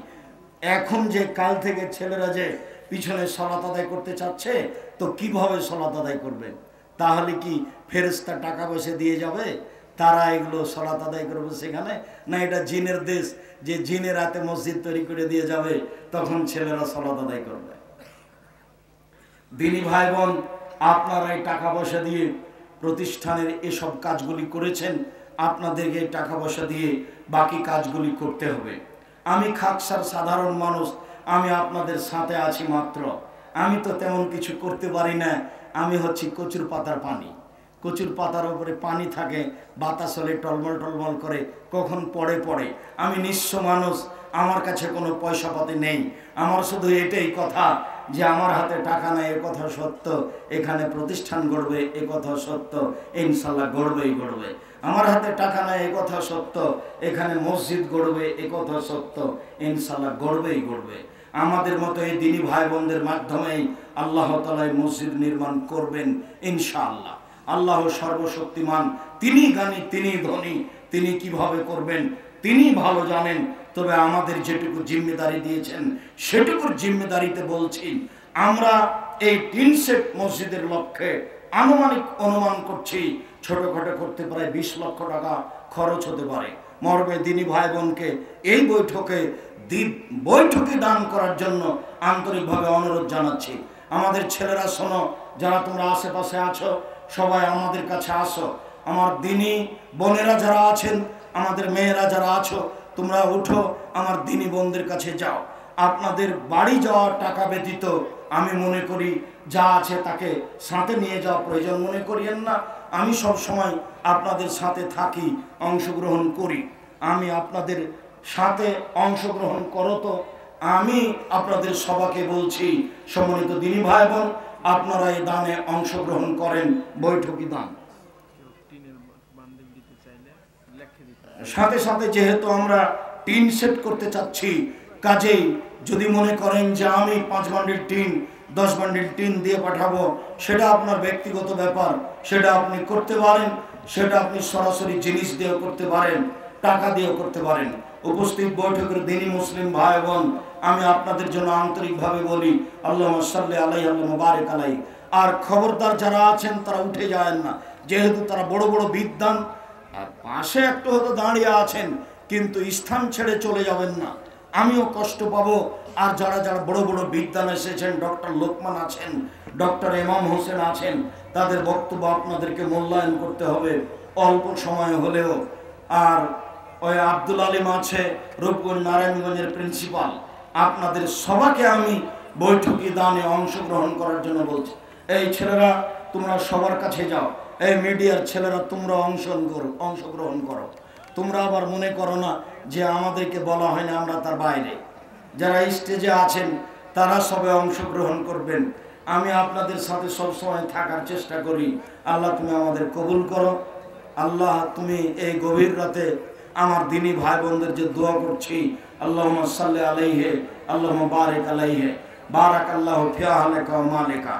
এখন যে কাল থেকে ছেলেরা যে পিছনে সালাত আদায় করতে চাচ্ছে, তো কিভাবে সালাত আদায় করবেন? তাহলে কি ফেরেশতা টাকা পয়সা দিয়ে যাবে, তারা এগুলো সালাত আদায় করবে সেখানে? না এটা জিনের দেশ, যে জিনের হাতে মসজিদ তৈরি করে দিয়ে যাবে, তখন ছেলেরা সালাত আদায় করবে? দিনী ভাই বোন, আপনারা এই টাকা পয়সা দিয়ে প্রতিষ্ঠানের এসব কাজগুলি করেছেন, আপনাদেরকে টাকা পয়সা দিয়ে বাকি কাজগুলি করতে হবে। আমি খাকসার সাধারণ মানুষ, আমি আপনাদের সাথে আছি মাত্র। আমি তো তেমন কিছু করতে পারি না। আমি হচ্ছি কচুর পাতার পানি। কচুর পাতার উপরে পানি থাকে, বাতাস হলে টলমল টলমল করে, কখন পড়ে পড়ে। আমি নিঃস্ব মানুষ, আমার কাছে কোনো পয়সা পাতি নেই। আমার শুধু এটাই কথা যে আমার হাতে টাকা নাই, এ কথা সত্য। এখানে প্রতিষ্ঠান গড়বে, এ কথা সত্য, ইনশাল্লাহ গড়বেই গড়বে। আমার হাতে টাকা নাই, এ কথা সত্য। এখানে মসজিদ গড়বে, এ কথা সত্য, ইনশাল্লাহ গড়বেই গড়বে। আমাদের মতো এই দিনী ভাই বোনদের মাধ্যমেই আল্লাহ তাআলা মসজিদ নির্মাণ করবেন ইনশাআল্লাহ। আল্লাহ সর্বশক্তিমান, তিনি জ্ঞানী, তিনি ধনী, তিনি কিভাবে করবেন তিনি ভালো জানেন। তবে আমাদের যেটুকু জিম্মেদারি দিয়েছেন সেটুকুর জিম্মেদারিতে বলছি, আমরা এই 3 সেট মসজিদের লক্ষ্যে আনুমানিক অনুমান করছি ছোটখাটো করতে প্রায় 20 লক্ষ টাকা খরচ হতে পারে। মরবে দিনী ভাই বোনকে এই বৈঠকে দান করার জন্য আন্তরিকভাবে অনুরোধ জানাচ্ছি। আমাদের ছেলেরা শোনো, যারা তোমরা আশেপাশে আছো সবাই আমাদের কাছে আসো। আমার দিনী বোনেরা যারা আছেন, আমাদের মেয়েরা যারা আছো, তোমরা উঠো, আমার দিনী বোনদের কাছে যাও। আপনাদের বাড়ি যাওয়ার টাকা ব্যতীত আমি মনে করি যা আছে তাকে সাথে নিয়ে যাওয়া প্রয়োজন মনে করিয়েন না। আমি সব সময় আপনাদের সাথে থাকি, অংশগ্রহণ করি। আমি আপনাদের সাথে অংশগ্রহণ করো তো আমি আপনাদের সবাইকে বলছি, সম্মানিত দিনী ভাই বোন, আপনারা এই দানে অংশগ্রহণ করেন, বৈঠকি দান। সাথে সাথে যেহেতু আমরা 3 সেট করতে চাচ্ছি, কাজেই যদি মনে করেন যে আমি 5 বান্ডিল টিন 10 বান্ডিল টিন দিয়ে পাঠাবো, সেটা আপনার ব্যক্তিগত ব্যাপার, সেটা আপনি করতে পারেন। সেটা আপনি সরাসরি জিনিস দিয়েও করতে পারেন, টাকা দিয়েও করতে পারেন। উপস্থিত বৈঠকের দিনী মুসলিম ভাই বোন, আমি আপনাদের জন্য আন্তরিকভাবে বলি, আল্লাহুম্মা সাল্লি আলাইহি আল্লাহুম্মা বারিক আলাইহি। আর খবরদার যারা আছেন তারা উঠে যাবেন না, যেহেতু তারা বড় বড় বিদ্বান, আর পাশে একটু হয়তো দাঁড়িয়ে আছেন, কিন্তু স্থান ছেড়ে চলে যাবেন না, আমিও কষ্ট পাবো। আর যারা যারা বড় বড় বিদ্বান এসেছেন, ডক্টর লোকমান আছেন, ডক্টর ইমাম হোসেন আছেন, তাদের বক্তব্য আপনাদেরকে মূল্যায়ন করতে হবে অল্প সময় হলেও। আর ওই আব্দুল আলিম আছে, রূপগঞ্জ নারায়ণগঞ্জের প্রিন্সিপাল, আপনাদের সবাইকে আমি বৈঠকি দানে অংশগ্রহণ করার জন্য বলছি। এই ছেলেরা তোমরা সবার কাছে যাও, এই মিডিয়ার ছেলেরা তোমরা অংশগ্রহণ করো। তোমরা আবার মনে করো না যে আমাদেরকে বলা হয় না, আমরা তার বাইরে। যারা স্টেজে আছেন তারা সবাই অংশগ্রহণ করবেন। আমি আপনাদের সাথে সবসময় থাকার চেষ্টা করি। আল্লাহ তুমি আমাদের কবুল করো। আল্লাহ তুমি এই গভীর রাতে আমার দিনী ভাই বোনদের যে দোয়া করছি, আল্লাহুম্মা সাল্লি আলাইহি আল্লাহুম্মা বারিক আলাইহি, বারাকাল্লাহু ফি আহলিকা ওয়া মালিকা।